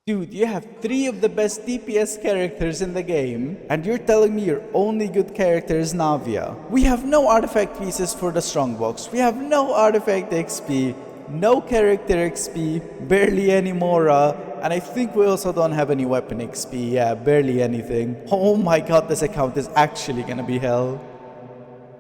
Dude, you have 3 of the best DPS characters in the game, and you're telling me your only good character is Navia. We have no artifact pieces for the strongbox, we have no artifact XP, no character XP, barely any Mora, and I think we also don't have any weapon XP, yeah, barely anything. Oh my god, this account is actually gonna be hell.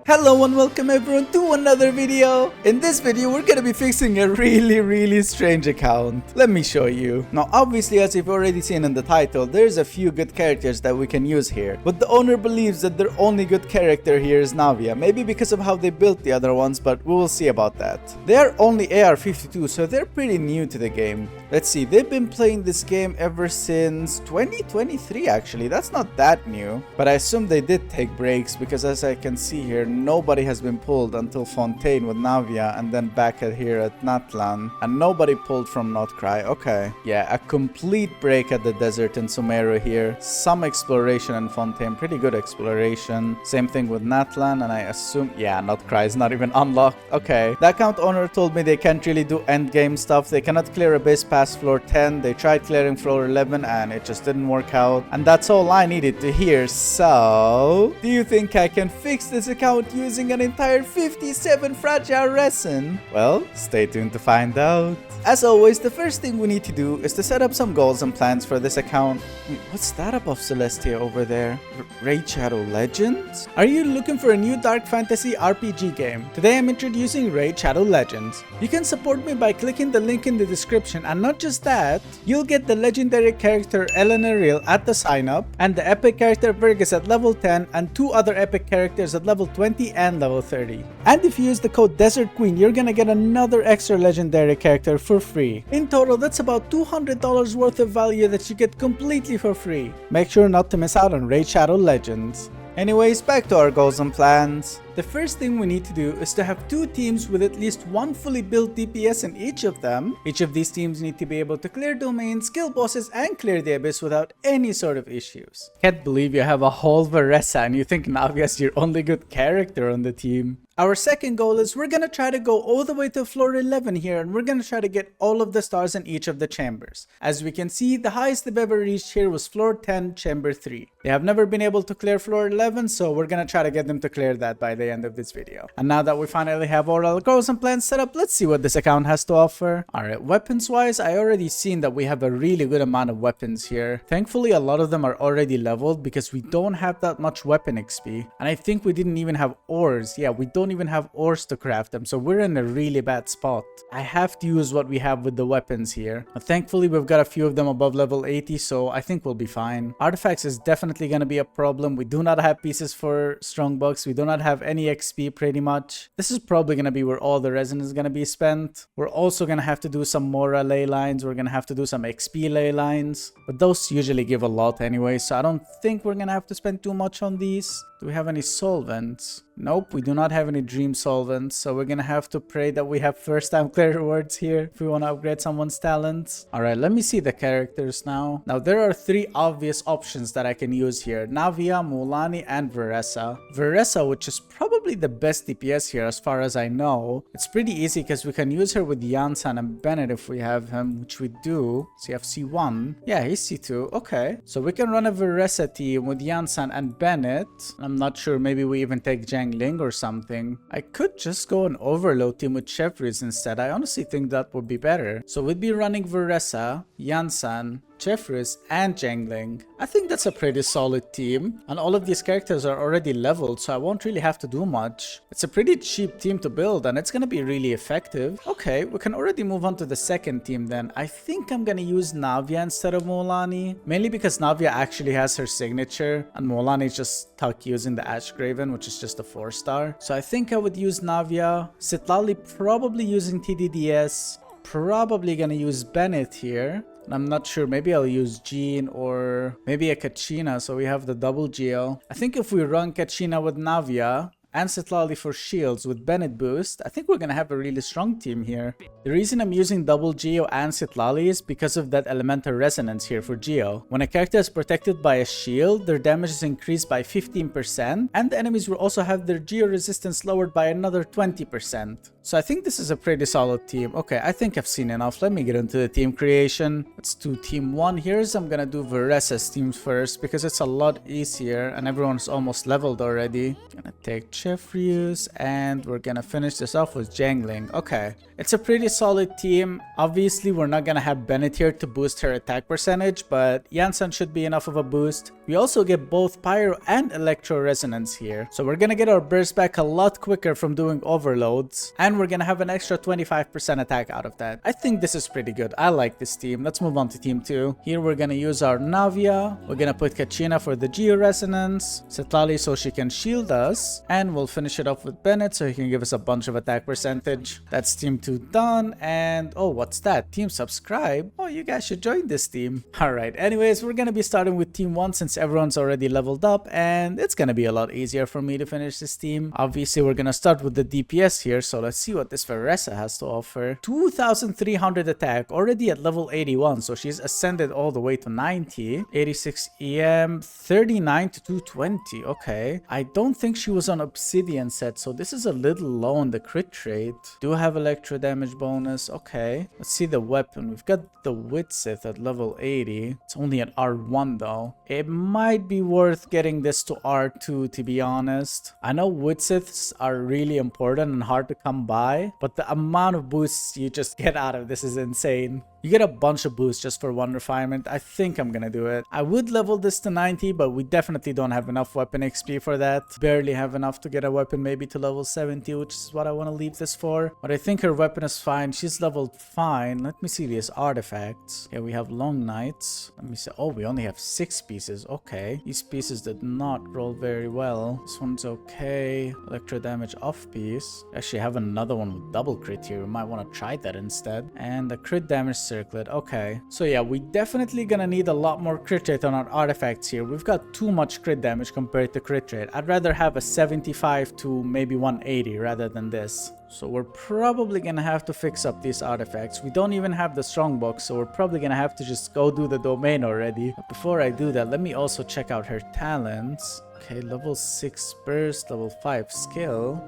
Hello and welcome everyone to another video. In this video we're gonna be fixing a really strange account. Let me show you. Now obviously, as you've already seen in the title, there's a few good characters that we can use here, but the owner believes that their only good character here is Navia, maybe because of how they built the other ones, but we will see about that. They are only AR52, so they're pretty new to the game. Let's see, they've been playing this game ever since 2023 actually. That's not that new, but I assume they did take breaks because as I can see here, nobody has been pulled until Fontaine with Navia and then back at here at Natlan, and nobody pulled from Notcry. Okay, yeah, a complete break at the desert in Sumeru here. Some exploration in Fontaine, pretty good exploration. Same thing with Natlan, and I assume, yeah, Notcry is not even unlocked. Okay, the account owner told me they can't really do end game stuff. They cannot clear a base past floor 10. They tried clearing floor 11 and it just didn't work out, and that's all I needed to hear. So do you think I can fix this account using an entire 57 fragile resin? Well, stay tuned to find out. As always, the first thing we need to do is to set up some goals and plans for this account. Wait, what's that above Celestia over there? Raid Shadow Legends? Are you looking for a new dark fantasy RPG game? Today I'm introducing Raid Shadow Legends. You can support me by clicking the link in the description, and not just that, you'll get the legendary character Eleanor at the sign up, and the epic character Varesa at level 10, and 2 other epic characters at level 20 and level 30. And if you use the code Desert Queen, you're gonna get another extra legendary character for free. In total, that's about $200 worth of value that you get completely for free. Make sure not to miss out on Raid Shadow Legends. Anyways, back to our goals and plans. The first thing we need to do is to have 2 teams with at least 1 fully built DPS in each of them. Each of these teams need to be able to clear domains, kill bosses, and clear the abyss without any sort of issues. Can't believe you have a whole Varesa and you think Navia is your only good character on the team. Our second goal is we're gonna try to go all the way to floor 11 here, and we're gonna try to get all of the stars in each of the chambers. As we can see, the highest they've ever reached here was floor 10, chamber 3. They have never been able to clear floor 11, so we're gonna try to get them to clear that by the end of this video. And now that we finally have all our goals and plans set up, let's see what this account has to offer. Alright, weapons wise, I already seen that we have a really good amount of weapons here. Thankfully, a lot of them are already leveled because we don't have that much weapon XP. And I think we didn't even have ores. Yeah, we don't even have ores to craft them, so we're in a really bad spot. I have to use what we have with the weapons here. But thankfully, we've got a few of them above level 80, so I think we'll be fine. Artifacts is definitely going to be a problem. We do not have pieces for strongbox. We do not have any XP pretty much. This is probably going to be where all the resin is going to be spent. We're also going to have to do some Mora ley lines. We're going to have to do some XP ley lines, but those usually give a lot anyway, so I don't think we're going to have to spend too much on these. Do we have any solvents? Nope, we do not have any dream solvents, so we're gonna have to pray that we have first time clear rewards here if we want to upgrade someone's talents. Alright, let me see the characters now. Now there are 3 obvious options that I can use here: Navia, Muulani, and Varesa. Varesa, which is probably the best DPS here as far as I know. It's pretty easy because we can use her with Jansan and Bennett if we have him, which we do. So you have C1. Yeah, he's C2. Okay. So we can run a Varesa team with Jansan and Bennett. I'm not sure, maybe we even take Jangling or something. I could just go an overload team with Chevries instead. I honestly think that would be better. So we'd be running Varesa, Jansan, Chefris, and Jangling. I think that's a pretty solid team, and all of these characters are already leveled, so I won't really have to do much. It's a pretty cheap team to build, and it's gonna be really effective. Okay, we can already move on to the second team then. I think I'm gonna use Navia instead of Muulani, mainly because Navia actually has her signature, and Muulani is just stuck using the Ashgraven, which is just a 4-star. So I think I would use Navia. Sitlali probably using TDDS. Probably gonna use Bennett here. I'm not sure, maybe I'll use Jean or maybe a Kachina, so we have the double GL. I think if we run Kachina with Navia and Citlali for shields with Bennett boost, I think we're gonna have a really strong team here. The reason I'm using double Geo and Citlali is because of that elemental resonance here for Geo. When a character is protected by a shield, their damage is increased by 15%, and the enemies will also have their Geo resistance lowered by another 20%. So I think this is a pretty solid team. Okay, I think I've seen enough. Let me get into the team creation. Let's do team 1 here. So I'm gonna do Varesa's team first because it's a lot easier and everyone's almost leveled already. Gonna take Jeffrius and we're gonna finish this off with Jangling. Okay, it's a pretty solid team. Obviously, we're not gonna have Bennett here to boost her attack percentage, but Yansan should be enough of a boost. We also get both Pyro and Electro Resonance here. So we're gonna get our burst back a lot quicker from doing overloads. And we're gonna have an extra 25% attack out of that. I think this is pretty good. I like this team. Let's move on to team 2. Here we're gonna use our Navia. We're gonna put Kachina for the Geo Resonance. Citlali so she can shield us. And we'll finish it off with Bennett so he can give us a bunch of attack percentage. That's team 2 done. And oh, what's that? Team subscribe? Oh, you guys should join this team. Alright, anyways, we're gonna be starting with team 1 since everyone's already leveled up. And it's gonna be a lot easier for me to finish this team. Obviously, we're gonna start with the DPS here. So let's see what this Varesa has to offer. 2300 attack, already at level 81, so she's ascended all the way to 90. 86 EM, 39 to 220. Okay, I don't think she was on Obsidian set, so this is a little low on the crit rate. Do have electro damage bonus. Okay, let's see the weapon. We've got the Witsith at level 80. It's only at R1 though. It might be worth getting this to R2 to be honest. I know Witsiths are really important and hard to come by, but the amount of boosts you just get out of this is insane. You get a bunch of boosts just for one refinement. I think I'm gonna do it. I would level this to 90, but we definitely don't have enough weapon XP for that. Barely have enough to get a weapon maybe to level 70, which is what I want to leave this for. But I think her weapon is fine. She's leveled fine. Let me see these artifacts. Yeah, we have Long Knights. Let me see. Oh, we only have 6 pieces. Okay. These pieces did not roll very well. This one's okay. Electro damage off piece. Actually, I have another one with double crit here. We might want to try that instead. And the crit damage circlet. Okay, so yeah, we definitely gonna need a lot more crit rate on our artifacts here. We've got too much crit damage compared to crit rate. I'd rather have a 75 to maybe 180 rather than this. So we're probably gonna have to fix up these artifacts. We don't even have the strongbox, so we're probably gonna have to just go do the domain already. But before I do that, let me also check out her talents. Okay, level 6 burst, level 5 skill.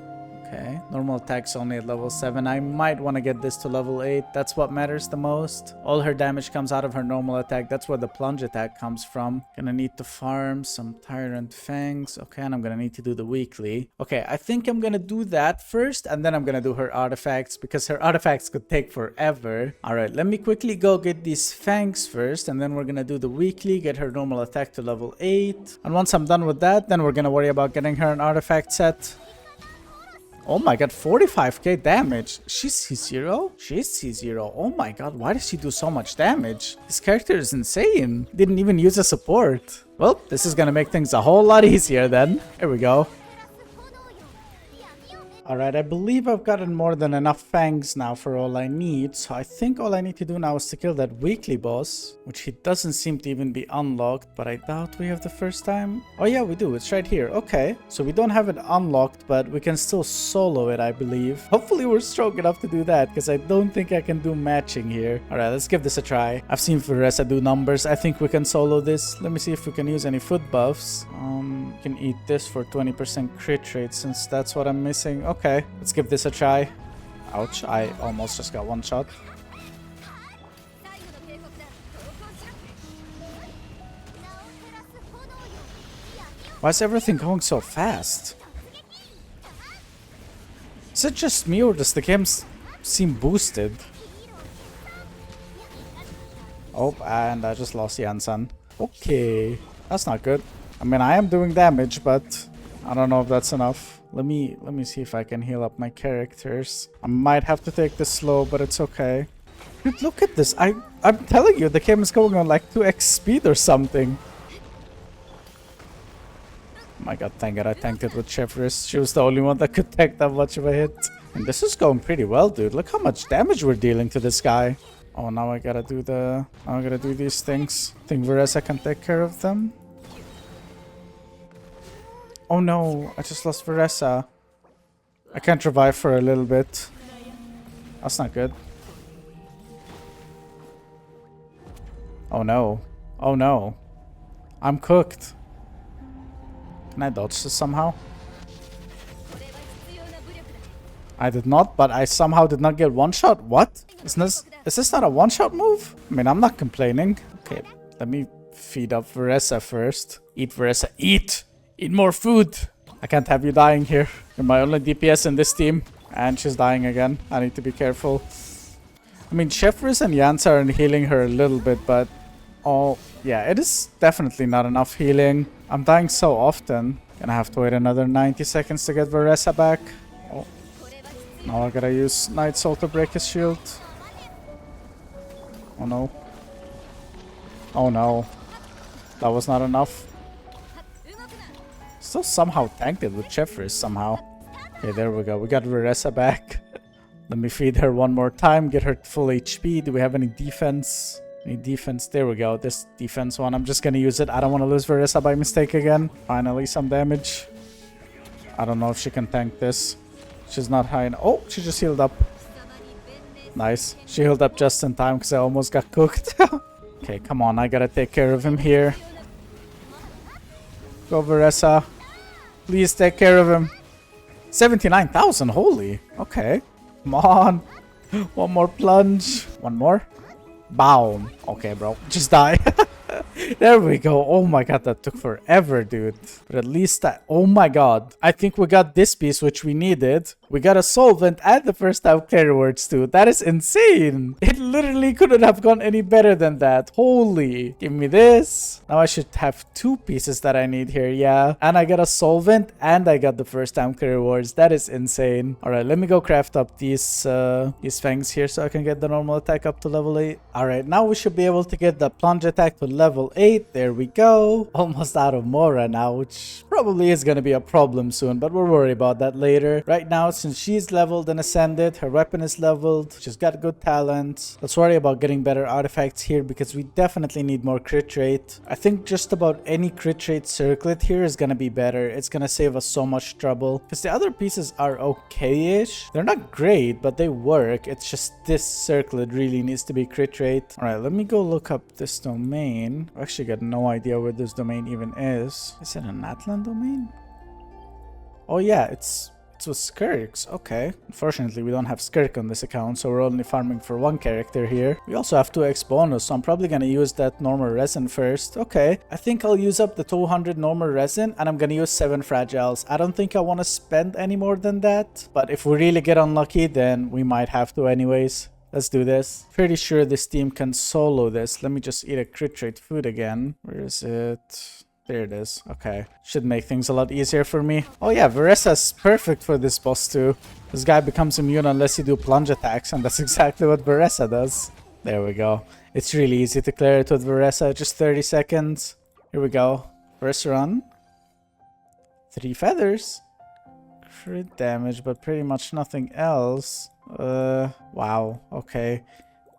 Okay, normal attack's only at level 7. I might want to get this to level 8. That's what matters the most. All her damage comes out of her normal attack. That's where the plunge attack comes from. Gonna need to farm some Tyrant Fangs. Okay, and I'm gonna need to do the weekly. Okay, I think I'm gonna do that first, and then I'm gonna do her artifacts, because her artifacts could take forever. Alright, let me quickly go get these Fangs first, and then we're gonna do the weekly, get her normal attack to level 8. And once I'm done with that, then we're gonna worry about getting her an artifact set. Oh my god, 45k damage. She's C0? She's C0. Oh my god, why does she do so much damage? This character is insane. Didn't even use a support. Well, this is gonna make things a whole lot easier then. Here we go. Alright, I believe I've gotten more than enough fangs now for all I need, so I think all I need to do now is to kill that weekly boss, which he doesn't seem to even be unlocked, but I doubt we have the first time. Oh yeah, we do. It's right here. Okay, so we don't have it unlocked, but we can still solo it, I believe. Hopefully we're strong enough to do that, because I don't think I can do matching here. Alright, let's give this a try. I've seen Varesa do numbers. I think we can solo this. Let me see if we can use any foot buffs. Can eat this for 20% crit rate, since that's what I'm missing. Okay, let's give this a try. Ouch, I almost just got one shot. Why is everything going so fast? Is it just me, or does the game seem boosted? Oh, and I just lost Yansan. Okay, that's not good. I mean, I am doing damage, but I don't know if that's enough. Let me see if I can heal up my characters. I might have to take this slow, but it's okay. Dude, look at this. I'm telling you, the game is going on like 2x speed or something. Oh my god, thank god I tanked it with Chefris. She was the only one that could tank that much of a hit. And this is going pretty well, dude. Look how much damage we're dealing to this guy. Oh, now I gotta do these things. I think Varesa can take care of them. Oh no, I just lost Varesa. I can't revive for a little bit. That's not good. Oh no. Oh no. I'm cooked. Can I dodge this somehow? I did not, but I somehow did not get one shot. What? Is this not a one-shot move? I mean, I'm not complaining. Okay, let me feed up Varesa first. Eat, Varesa. Eat! Eat more food! I can't have you dying here. You're my only DPS in this team. And she's dying again. I need to be careful. I mean, Chefris and Yansa are healing her a little bit, but... Oh, yeah, it is definitely not enough healing. I'm dying so often. Gonna have to wait another 90 seconds to get Varesa back. Oh. Now I gotta use Night Soul to break his shield. Oh no. Oh no. That was not enough. Still somehow tanked it with Chefris somehow. Okay, there we go. We got Varesa back. Let me feed her one more time. Get her full HP. Do we have any defense? Any defense? There we go. This defense one. I'm just gonna use it. I don't want to lose Varesa by mistake again. Finally, some damage. I don't know if she can tank this. She's not high enough. Oh, she just healed up. Nice. She healed up just in time because I almost got cooked. Okay, come on. I gotta take care of him here. Go, Varesa. Please take care of him. 79,000. Holy. Okay. Come on. One more plunge. One more. Boom. Okay, bro. Just die. There we go. Oh my god, that took forever, dude. But at least that... Oh my god. I think we got this piece, which we needed. We got a solvent and the first time clear words too. That is insane. It literally couldn't have gone any better than that. Holy. Give me this. Now I should have two pieces that I need here. Yeah. And I got a solvent and I got the first time clear rewards. That is insane. Alright, let me go craft up these fangs here so I can get the normal attack up to level 8. Alright, now we should be able to get the plunge attack to level 8. There we go. Almost out of Mora now, which probably is going to be a problem soon, but we'll worry about that later. Right now, since she's leveled and ascended, her weapon is leveled, she's got good talent. Let's worry about getting better artifacts here because we definitely need more crit rate. I think just about any crit rate circlet here is going to be better. It's going to save us so much trouble because the other pieces are okay-ish. They're not great, but they work. It's just this circlet really needs to be crit rate. All right, let me go look up this domain. I actually got no idea where this domain even is. Is it an Atlan domain? Oh yeah, it's with Skirks. Okay. Unfortunately, we don't have Skirk on this account, so we're only farming for one character here. We also have 2x bonus, so I'm probably gonna use that normal resin first. Okay. I think I'll use up the 200 normal resin, and I'm gonna use 7 fragiles. I don't think I want to spend any more than that, but if we really get unlucky, then we might have to anyways. Let's do this. Pretty sure this team can solo this. Let me just eat a crit rate food again. Where is it? There it is. Okay. Should make things a lot easier for me. Oh yeah, Varesa's perfect for this boss too. This guy becomes immune unless you do plunge attacks, and that's exactly what Varesa does. There we go. It's really easy to clear it with Varesa. Just 30 seconds. Here we go. First run. 3 feathers. Crit damage, but pretty much nothing else. Wow. Okay.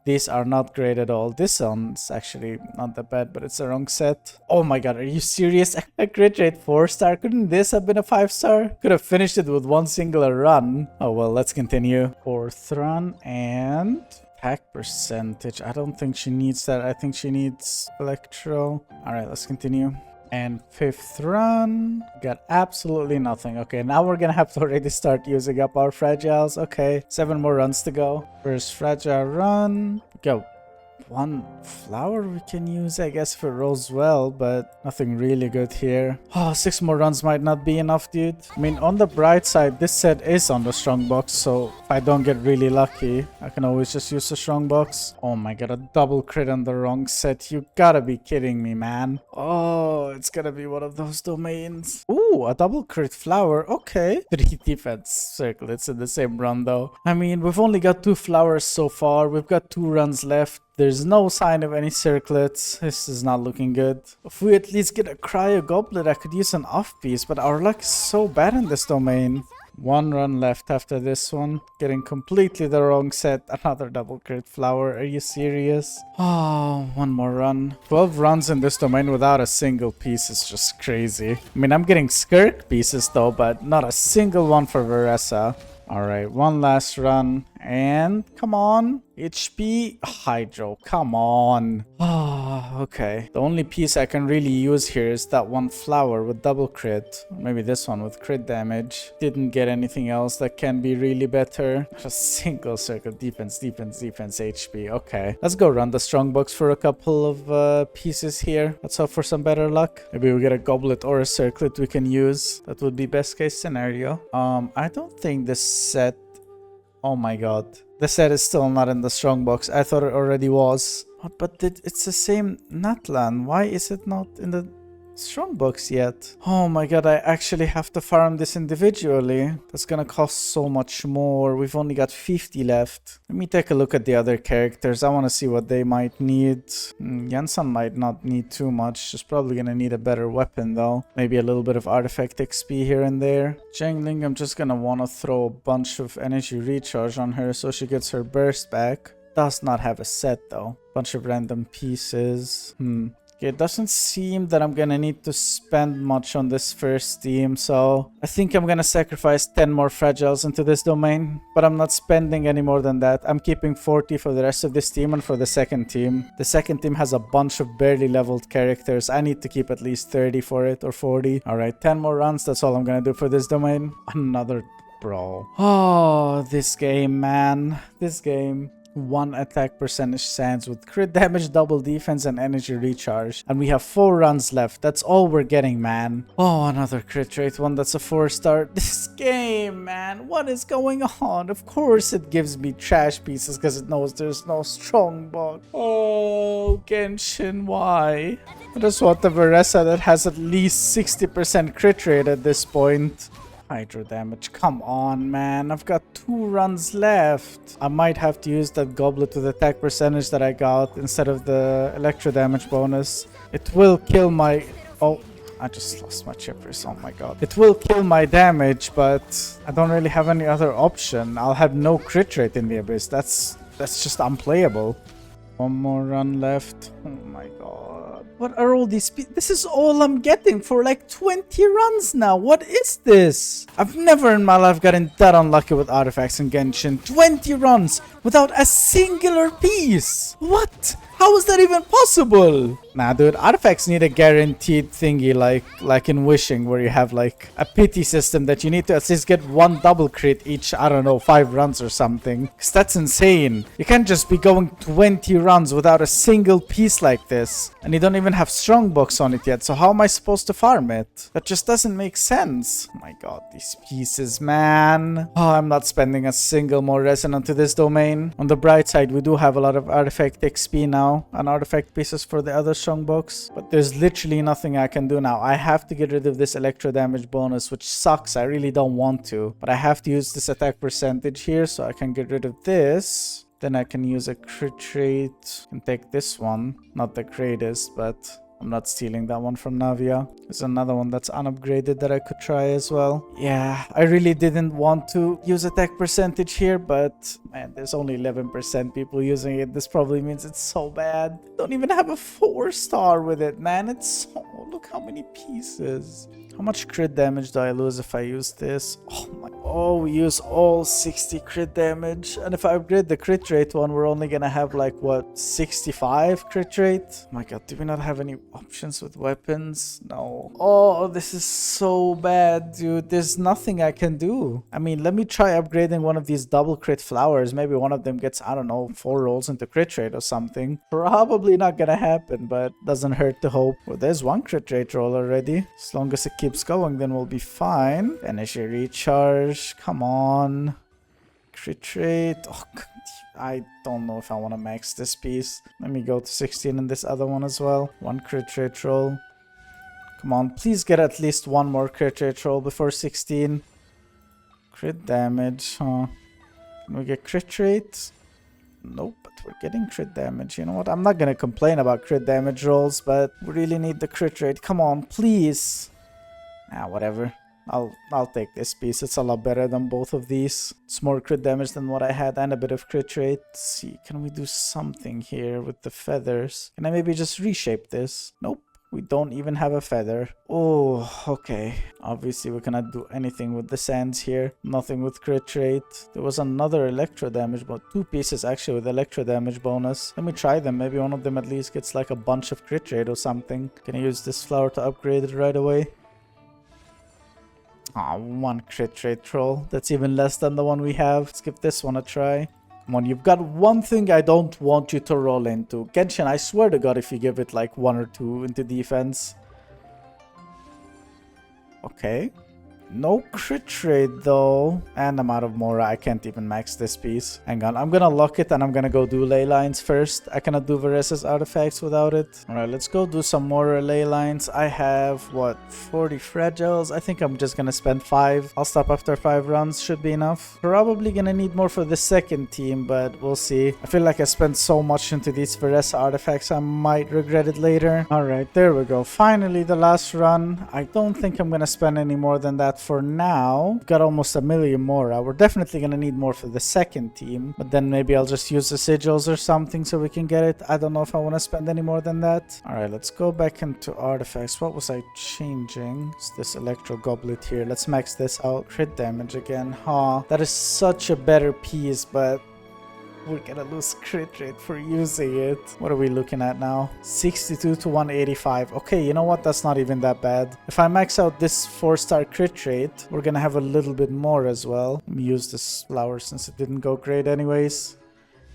These are not great at all. This one's actually not that bad, but it's the wrong set. Oh my god, are you serious? A crit rate 4-star? Couldn't this have been a 5-star? Could have finished it with one singular run. Oh well, let's continue. 4th run and... attack percentage. I don't think she needs that. I think she needs Electro. Alright, let's continue. And 5th run, got absolutely nothing. Okay, now we're gonna have to already start using up our fragiles. Okay, 7 more runs to go. First fragile run. Go. 1 flower we can use, I guess, if it rolls well, but nothing really good here. Oh, 6 more runs might not be enough, dude. I mean, on the bright side, this set is on the strong box, so if I don't get really lucky, I can always just use the strong box. Oh my god, a double crit on the wrong set. You gotta be kidding me, man. Oh, it's gonna be one of those domains. Ooh, a double crit flower. Okay. 3 defense circlets in the same run, though. I mean, we've only got 2 flowers so far. We've got 2 runs left. There's no sign of any circlets. This is not looking good. If we at least get a cryo goblet, I could use an off piece, but our luck is so bad in this domain. One run left after this one. Getting completely the wrong set. Another double crit flower. Are you serious? Oh, one more run. 12 runs in this domain without a single piece is just crazy. I mean, I'm getting Skirk pieces though, but not a single one for Varesa. Alright, one last run. And come on. HP Hydro. Come on. Oh, okay. The only piece I can really use here is that one flower with double crit. Maybe this one with crit damage. Didn't get anything else that can be really better. Just single circle defense, defense, defense, HP. Okay. Let's go run the strongbox for a couple of pieces here. Let's hope for some better luck. Maybe we get a goblet or a circlet we can use. That would be best case scenario. I don't think this set... Oh my god. The set is still not in the strongbox. I thought it already was. But it's the same Natlan. Why is it not in the strongbox yet? Oh my god, I actually have to farm this individually. That's gonna cost so much more. We've only got 50 left. Let me take a look at the other characters. I want to see what they might need. Genshin might not need too much. She's probably gonna need a better weapon though. Maybe a little bit of artifact XP here and there. Jangling, I'm just gonna want to throw a bunch of energy recharge on her so she gets her burst back. Does not have a set though. Bunch of random pieces. Okay, it doesn't seem that I'm gonna need to spend much on this first team, so I think I'm gonna sacrifice 10 more fragiles into this domain, but I'm not spending any more than that. I'm keeping 40 for the rest of this team and for the second team. The second team has a bunch of barely leveled characters. I need to keep at least 30 for it, or 40. Alright, 10 more runs, that's all I'm gonna do for this domain. Another brawl. Oh, this game, man. This game. 1 attack percentage sands with crit damage, double defense, and energy recharge. And we have 4 runs left. That's all we're getting, man. Oh, another crit rate one that's a 4-star. This game, man. What is going on? Of course it gives me trash pieces because it knows there's no strong box. Oh, Genshin, why? I just want the Varesa that has at least 60% crit rate at this point. Hydro damage. Come on, man. I've got 2 runs left. I might have to use that goblet with attack percentage that I got instead of the electro damage bonus. It will kill my... Oh, I just lost my chippers. Oh my god. It will kill my damage, but I don't really have any other option. I'll have no crit rate in the abyss. That's just unplayable. One more run left. Oh my god. What are all these This is all I'm getting for like 20 runs now. What is this? I've never in my life gotten that unlucky with artifacts in Genshin. 20 runs without a singular piece. What? How is that even possible? Nah, dude, artifacts need a guaranteed thingy like in Wishing, where you have like a pity system that you need to at least get 1 double crit each, I don't know, 5 runs or something. Because that's insane. You can't just be going 20 runs without a single piece like this. And you don't even have strongbox on it yet, so how am I supposed to farm it? That just doesn't make sense. Oh my god, these pieces, man. Oh, I'm not spending a single more resin onto this domain. On the bright side, we do have a lot of artifact XP now. And artifact pieces for the other strongbox, but there's literally nothing I can do now. I have to get rid of this electro damage bonus, which sucks. I really don't want to, but I have to use this attack percentage here so I can get rid of this. Then I can use a crit rate and take this one. Not the greatest, but I'm not stealing that one from Navia. There's another one that's unupgraded that I could try as well. Yeah, I really didn't want to use attack percentage here, but man, there's only 11% people using it. This probably means it's so bad. Don't even have a 4-star with it, man. It's so... Look how many pieces. How much crit damage do I lose if I use this? Oh my... Oh, we use all 60 crit damage. And if I upgrade the crit rate one, we're only gonna have like, what, 65 crit rate? Oh my god, do we not have any options with weapons? No. Oh, this is so bad, dude. There's nothing I can do. I mean, let me try upgrading one of these double crit flowers. Maybe one of them gets, I don't know, 4 rolls into crit rate or something. Probably not gonna happen, but doesn't hurt to hope. Well, there's 1 crit rate roll already. As long as it keeps going, then we'll be fine. Energy recharge. Come on. Crit rate. Oh, I don't know if I want to max this piece. Let me go to 16 in this other one as well. 1 crit rate roll. Come on, please get at least 1 more crit rate roll before 16. Crit damage, huh? Can we get crit rate? Nope, but we're getting crit damage. You know what? I'm not gonna complain about crit damage rolls, but we really need the crit rate. Come on, please. Ah, whatever. I'll take this piece. It's a lot better than both of these. It's more crit damage than what I had and a bit of crit rate. Let's see, can we do something here with the feathers? Can I maybe just reshape this? Nope. We don't even have a feather. Oh, okay. Obviously, we cannot do anything with the sands here. Nothing with crit rate. There was another electro damage, but 2 pieces actually with electro damage bonus. Let me try them. Maybe one of them at least gets like a bunch of crit rate or something. Can I use this flower to upgrade it right away? Ah, 1 crit rate troll. That's even less than the one we have. Let's give this one a try. Come on, you've got one thing I don't want you to roll into. Genshin, I swear to God, if you give it like 1 or 2 into defense. Okay. No crit rate though. And I'm out of Mora. I can't even max this piece. Hang on. I'm gonna lock it and I'm gonna go do ley lines first. I cannot do Varesa's artifacts without it. Alright, let's go do some more ley lines. I have, what, 40 fragiles? I think I'm just gonna spend 5. I'll stop after 5 runs. Should be enough. Probably gonna need more for the second team, but we'll see. I feel like I spent so much into these Varesa artifacts. I might regret it later. Alright, there we go. Finally, the last run. I don't think I'm gonna spend any more than that for now. Got almost 1 million more. We're definitely gonna need more for the second team, but then maybe I'll just use the sigils or something so we can get it. I don't know if I want to spend any more than that. All right, let's go back into artifacts. What was I changing? It's this electro goblet here. Let's max this out. Crit damage again. Huh, that is such a better piece, but we're gonna lose crit rate for using it. What are we looking at now? 62 to 185. Okay, you know what? That's not even that bad. If I max out this 4-star crit rate, we're gonna have a little bit more as well. Let me use this flower since it didn't go great anyways.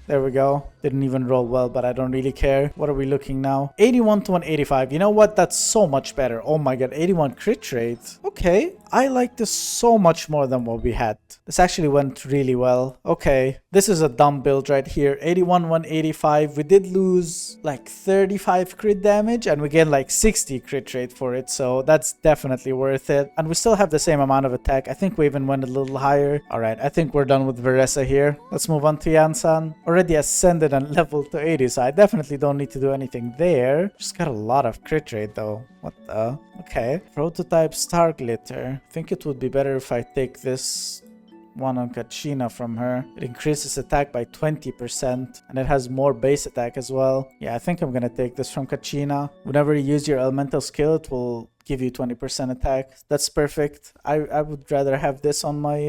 There we go. Didn't even roll well, but I don't really care. What are we looking now? 81 to 185. You know what? That's so much better. Oh my god, 81 crit rate. Okay, I like this so much more than what we had. This actually went really well. Okay, this is a dumb build right here. 81, 185. We did lose like 35 crit damage and we get like 60 crit rate for it. So that's definitely worth it. And we still have the same amount of attack. I think we even went a little higher. All right, I think we're done with Varesa here. Let's move on to Yansan. Already ascended and leveled to 80, so I definitely don't need to do anything there. Just got a lot of crit rate though. What the? Okay. Prototype Star Glitter. I think it would be better if I take this one on Kachina from her. It increases attack by 20% and it has more base attack as well. Yeah, I think I'm gonna take this from Kachina. Whenever you use your elemental skill, it will give you 20% attack. That's perfect. I would rather have this on my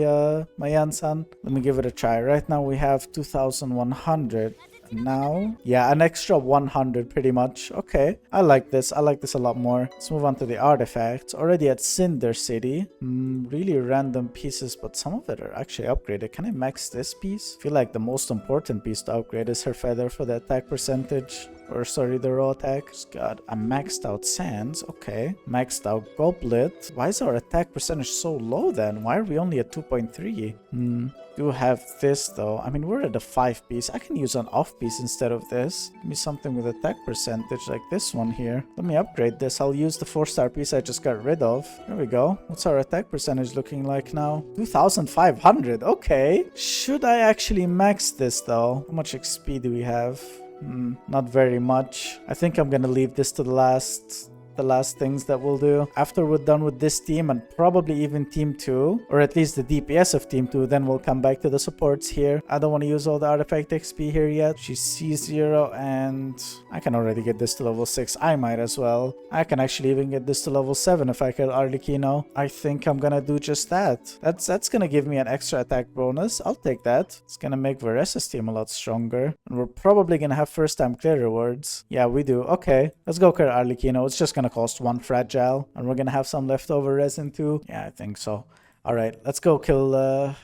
my Yansan. Let me give it a try. Right now we have 2100. Now, yeah, an extra 100 pretty much. Okay, I like this. I like this a lot more. Let's move on to the artifacts. Already at Cinder City. Really random pieces, but some of it are actually upgraded. Can I max this piece? I feel like the most important piece to upgrade is her feather for the attack percentage. Or sorry, the raw attack. God, a maxed out sands. Okay. Maxed out goblet. Why is our attack percentage so low then? Why are we only at 2.3? Do have this though. I mean, we're at a 5 piece. I can use an off piece instead of this. Give me something with attack percentage like this one here. Let me upgrade this. I'll use the 4-star piece I just got rid of. There we go. What's our attack percentage looking like now? 2500. Okay. Should I actually max this though? How much XP do we have? Not very much. I think I'm gonna leave this to the last things that we'll do. After we're done with this team and probably even team 2, or at least the DPS of team 2, then we'll come back to the supports here. I don't want to use all the artifact XP here yet. She's C0 and I can already get this to level 6. I might as well. I can actually even get this to level 7 if I kill Arlecchino. I think I'm gonna do just that. That's gonna give me an extra attack bonus. I'll take that. It's gonna make Varesa's team a lot stronger. And we're probably gonna have first time clear rewards. Yeah, we do. Okay, let's go kill Arlecchino. It's just gonna cost 1 fragile and we're gonna have some leftover resin too. Yeah, I think so. Alright, let's go kill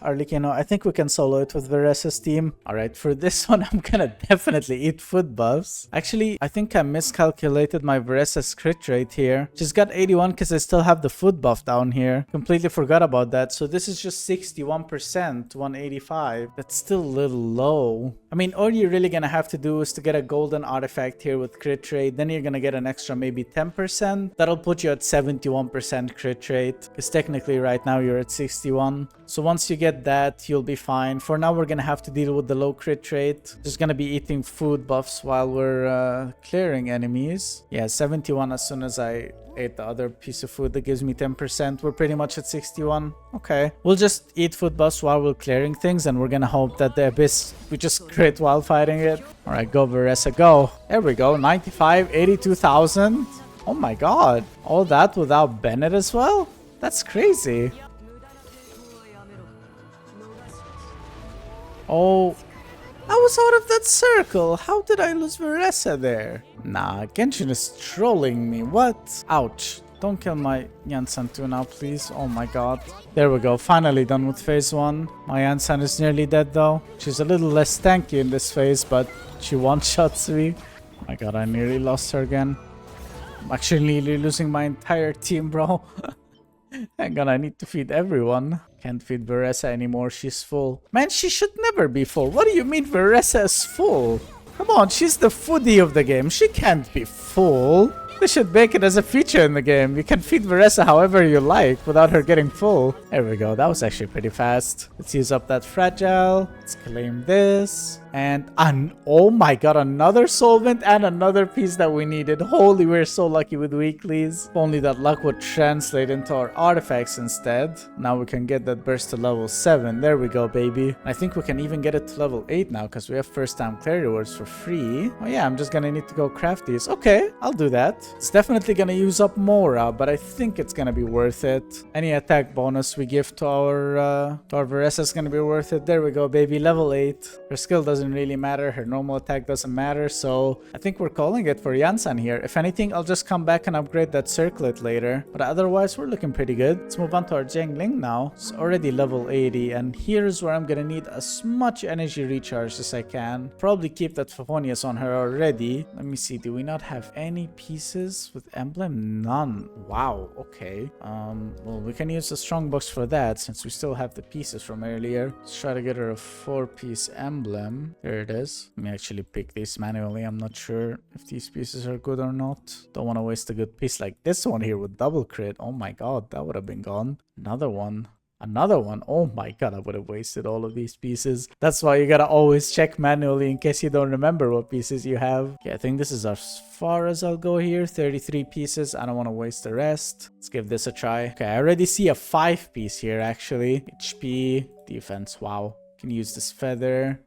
Arlecchino. I think we can solo it with Varesa's team. Alright, for this one, I'm gonna definitely eat food buffs. Actually, I think I miscalculated my Varesa's crit rate here. She's got 81 because I still have the food buff down here. Completely forgot about that. So this is just 61%, 185. That's still a little low. I mean, all you're really gonna have to do is to get a golden artifact here with crit rate. Then you're gonna get an extra maybe 10%. That'll put you at 71% crit rate. Because technically right now you're at 61. So once you get that, you'll be fine. For now, we're gonna have to deal with the low crit rate. Just gonna be eating food buffs while we're clearing enemies. Yeah, 71 as soon as I ate the other piece of food that gives me 10%. We're pretty much at 61. Okay. We'll just eat food buffs while we're clearing things, and we're gonna hope that the abyss, we just crit while fighting it. Alright, go Varesa, go. There we go. 95, 82,000. Oh my god. All that without Bennett as well? That's crazy. Oh, I was out of that circle. How did I lose Varesa there? Nah, Genshin is trolling me. What? Ouch. Don't kill my Yansan too now, please. Oh my god. There we go. Finally done with phase 1. My Yansan is nearly dead though. She's a little less tanky in this phase, but she one-shots me. Oh my god, I nearly lost her again. I'm actually nearly losing my entire team, bro. Hang on, I need to feed everyone. Can't feed Varesa anymore, she's full. Man, she should never be full. What do you mean Varesa is full? Come on, she's the foodie of the game. She can't be full. They should make it as a feature in the game. You can feed Varesa however you like without her getting full. There we go. That was actually pretty fast. Let's use up that fragile. Let's claim this. And oh my god, another solvent and another piece that we needed. Holy, we're so lucky with weeklies. If only that luck would translate into our artifacts instead. Now we can get that burst to level 7. There we go, baby. I think we can even get it to level 8 now because we have first time clear rewards for free. Oh yeah, I'm just gonna need to go craft these. Okay, I'll do that. It's definitely gonna use up Mora, but I think it's gonna be worth it. Any attack bonus we give to our Varesa is gonna be worth it. There we go, baby. Level 8. Her skill doesn't really matter. Her normal attack doesn't matter. So I think we're calling it for Yansan here. If anything, I'll just come back and upgrade that circlet later. But otherwise, we're looking pretty good. Let's move on to our Jiangling now. It's already level 80. And here's where I'm gonna need as much energy recharge as I can. Probably keep that Favonius on her already. Let me see. Do we not have any pieces with emblem? None. Wow. Okay. Well, we can use the strongbox for that since we still have the pieces from earlier. Let's try to get her a 4-piece emblem. There it is. Let me actually pick these manually. I'm not sure if these pieces are good or not. Don't want to waste a good piece like this one here with double crit. Oh my god, that would have been gone. Another one. Another one. Oh my god, I would have wasted all of these pieces. That's why you gotta always check manually in case you don't remember what pieces you have. Okay, I think this is as far as I'll go here. 33 pieces. I don't want to waste the rest. Let's give this a try. Okay, I already see a 5-piece here actually. HP, defense. Wow. Can use this feather.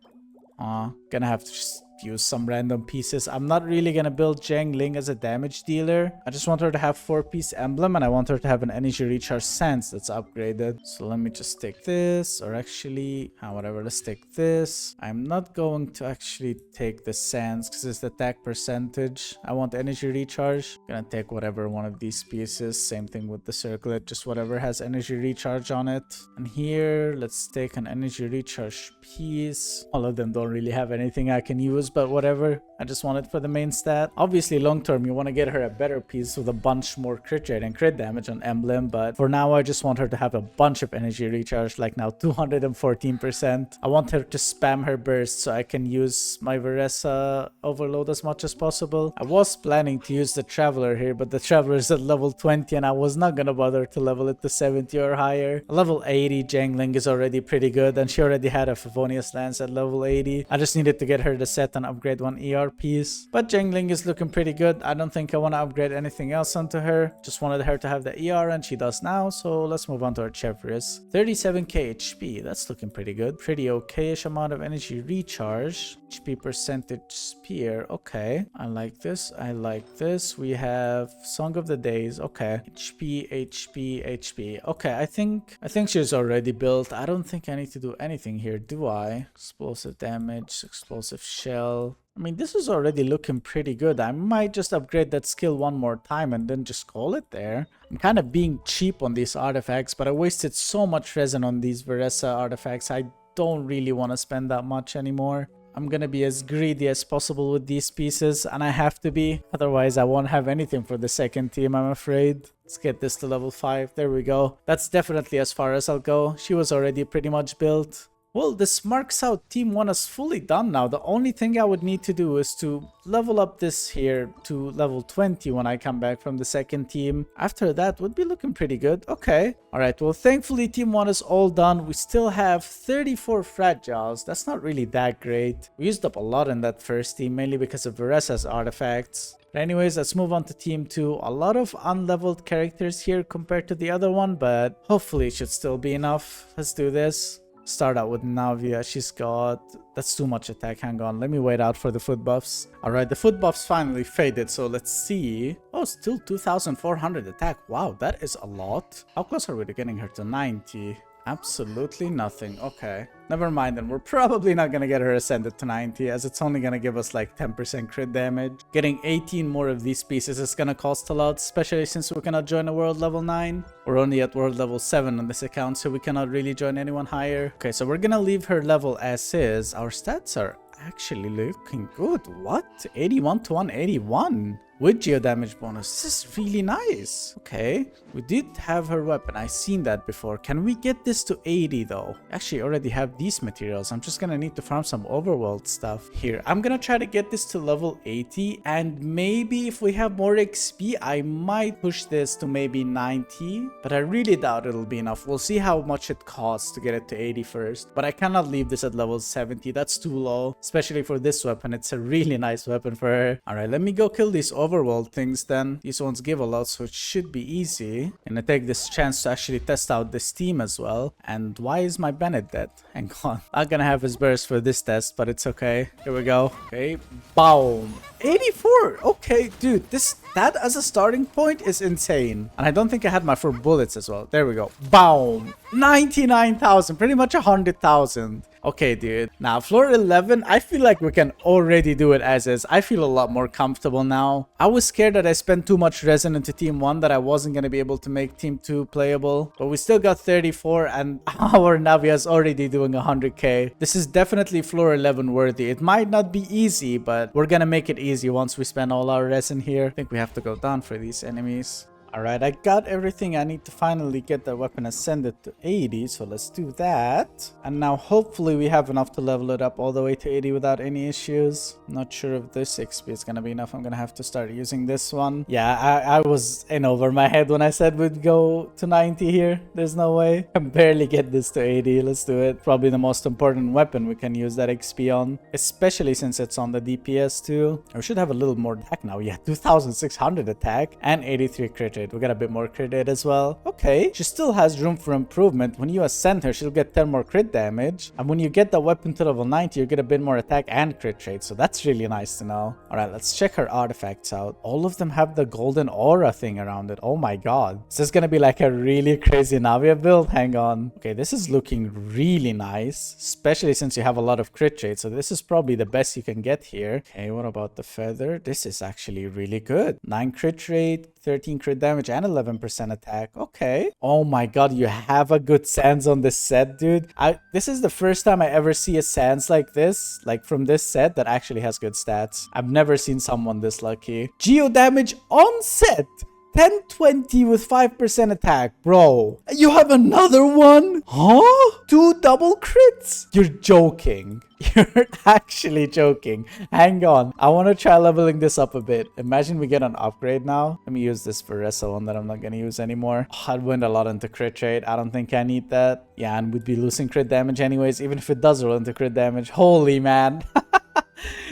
Gonna have to just use some random pieces. I'm not really gonna build Jiangling as a damage dealer. I just want her to have 4-piece emblem and I want her to have an energy recharge sense that's upgraded. So let me just take this, or actually whatever, let's take this. I'm not going to actually take the sense because it's the attack percentage. I want energy recharge. Gonna take whatever one of these pieces. Same thing with the circlet, just whatever has energy recharge on it. And here let's take an energy recharge piece. All of them don't really have anything I can use, but whatever. I just want it for the main stat. Obviously, long term, you want to get her a better piece with a bunch more crit rate and crit damage on emblem, but for now, I just want her to have a bunch of energy recharge, like now 214%. I want her to spam her burst so I can use my Varesa overload as much as possible. I was planning to use the Traveler here, but the Traveler is at level 20 and I was not gonna bother to level it to 70 or higher. Level 80 Jiangling is already pretty good, and she already had a Favonius Lance at level 80. I just needed to get her the set and upgrade one ER piece. But Jiangling is looking pretty good. I don't think I want to upgrade anything else onto her. Just wanted her to have the ER and she does now. So let's move on to our Chevrius. 37k HP. That's looking pretty good. Pretty okay-ish amount of energy recharge. HP percentage spear. Okay. I like this. I like this. We have Song of the Days. Okay. HP. Okay. I think she's already built. I don't think I need to do anything here, do I? Explosive damage, explosive shell. I mean, this is already looking pretty good. I might just upgrade that skill one more time and then just call it there. I'm kind of being cheap on these artifacts, but I wasted so much resin on these Varesa artifacts. I don't really want to spend that much anymore. I'm gonna be as greedy as possible with these pieces, and I have to be. Otherwise, I won't have anything for the second team, I'm afraid. Let's get this to level 5. There we go. That's definitely as far as I'll go. She was already pretty much built. Well, this marks out Team 1 as fully done now. The only thing I would need to do is to level up this here to level 20 when I come back from the second team. After that, would be looking pretty good. Okay. Alright, well, thankfully Team 1 is all done. We still have 34 fragiles. That's not really that great. We used up a lot in that first team, mainly because of Varesa's artifacts. But anyways, let's move on to Team 2. A lot of unleveled characters here compared to the other one, but hopefully it should still be enough. Let's do this. Start out with Navia. She's got... That's too much attack. Hang on. Let me wait out for the foot buffs. Alright, the foot buffs finally faded. So let's see. Oh, still 2,400 attack. Wow, that is a lot. How close are we to getting her to 90? Absolutely nothing. Okay. Never mind then. We're probably not going to get her ascended to 90 as it's only going to give us like 10% crit damage. Getting 18 more of these pieces is going to cost a lot, especially since we cannot join a world level 9. We're only at world level 7 on this account, so we cannot really join anyone higher. Okay, so we're going to leave her level as is. Our stats are actually looking good. What? 81 to 181. With geo damage bonus. This is really nice. Okay. We did have her weapon. I've seen that before. Can we get this to 80 though? Actually, I already have these materials. I'm just gonna need to farm some overworld stuff. Here, I'm gonna try to get this to level 80. And maybe if we have more XP, I might push this to maybe 90. But I really doubt it'll be enough. We'll see how much it costs to get it to 80 first. But I cannot leave this at level 70. That's too low. Especially for this weapon. It's a really nice weapon for her. Alright, let me go kill these overworld things then. These ones give a lot, so it should be easy. And I take this chance to actually test out this team as well. And why is my Bennett dead? Hang on. Not gonna have his burst for this test, but it's okay. Here we go. Okay. Boom. 84. Okay, dude. That as a starting point is insane. And I don't think I had my 4 bullets as well. There we go. Boom. 99,000. Pretty much 100,000. Okay, dude. Now, floor 11, I feel like we can already do it as is. I feel a lot more comfortable now. I was scared that I spent too much resin into Team 1 that I wasn't going to be able to make Team 2 playable. But we still got 34 and our Navia is already doing 100k. This is definitely floor 11 worthy. It might not be easy, but we're going to make it easy once we spend all our resin here. I think we have to go down for these enemies. Alright, I got everything I need to finally get the weapon ascended to 80, so let's do that. And now hopefully we have enough to level it up all the way to 80 without any issues. Not sure if this XP is gonna be enough. I'm gonna have to start using this one. Yeah, I was in over my head when I said we'd go to 90 here. There's no way. I can barely get this to 80. Let's do it. Probably the most important weapon we can use that XP on, especially since it's on the DPS too. We should have a little more attack now. Yeah, 2,600 attack and 83 crit rate. We got a bit more crit rate as well. Okay, she still has room for improvement. When you ascend her, she'll get 10 more crit damage. And when you get the weapon to level 90, you get a bit more attack and crit rate. So that's really nice to know. Alright, let's check her artifacts out. All of them have the golden aura thing around it. Oh my god. Is this gonna be like a really crazy Navia build? Hang on. Okay, this is looking really nice. Especially since you have a lot of crit rate. So this is probably the best you can get here. Okay, what about the feather? This is actually really good. 9 crit rate, 13 crit damage and 11% attack. Okay. Oh my god, you have a good sans on this set, dude. This is the first time I ever see a sans like this, like from this set, that actually has good stats. I've never seen someone this lucky. Geo damage on set. 1020 with 5% attack. Bro, you have another one? Huh? 2 double crits? You're joking. You're actually joking. Hang on. I want to try leveling this up a bit. Imagine we get an upgrade now. Let me use this Varesa one that I'm not going to use anymore. Oh, I'd win a lot into crit rate. I don't think I need that. Yeah, and we'd be losing crit damage anyways, even if it does roll into crit damage. Holy man.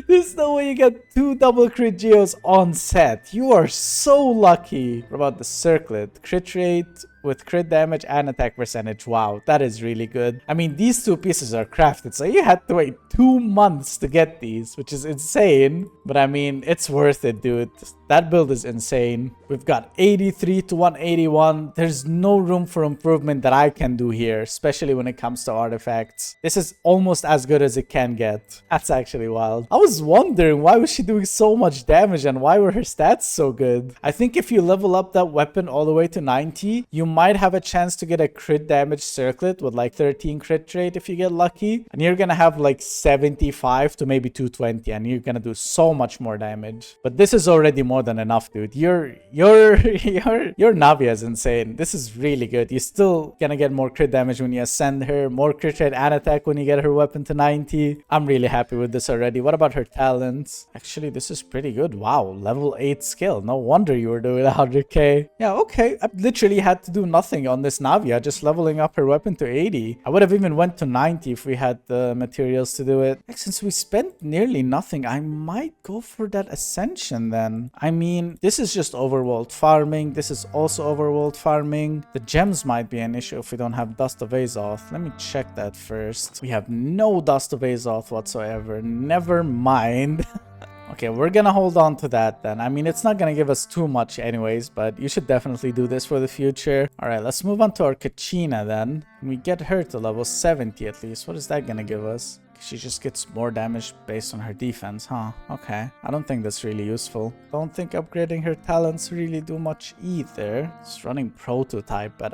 There's no way you get 2 double crit geos on set. You are so lucky. What about the circlet? Crit rate with crit damage and attack percentage. Wow, that is really good. I mean, these 2 pieces are crafted, so you had to wait 2 months to get these, which is insane. But I mean, it's worth it, dude. That build is insane. We've got 83 to 181. There's no room for improvement that I can do here, especially when it comes to artifacts. This is almost as good as it can get. That's actually wild. I was wondering, why was she doing so much damage and why were her stats so good? I think if you level up that weapon all the way to 90, you might have a chance to get a crit damage circlet with like 13 crit rate if you get lucky. And you're gonna have like 75 to maybe 220, and you're gonna do so much more damage. But this is already more than enough, dude. Your navia is insane. This is really good. You're still gonna get more crit damage when you ascend her, more crit rate and attack when you get her weapon to 90. I'm really happy with this already. What about her talents? Actually, this is pretty good. Wow, level 8 skill. No wonder you were doing 100k. Yeah, okay. I literally had to do nothing on this navia, just leveling up her weapon to 80. I would have even went to 90 if we had the materials to do it. Since we spent nearly nothing, I might go for that ascension then. I mean, this is just overworld farming. This is also overworld farming. The gems might be an issue if we don't have Dust of Azoth. Let me check that first. We have no Dust of Azoth whatsoever. Never mind. Okay, we're gonna hold on to that then. I mean, it's not gonna give us too much anyways, but you should definitely do this for the future. All right, let's move on to our Kachina then. We get her to level 70 at least. What is that gonna give us? She just gets more damage based on her defense, huh? Okay, I don't think that's really useful. Don't think upgrading her talents really do much either. It's running prototype, but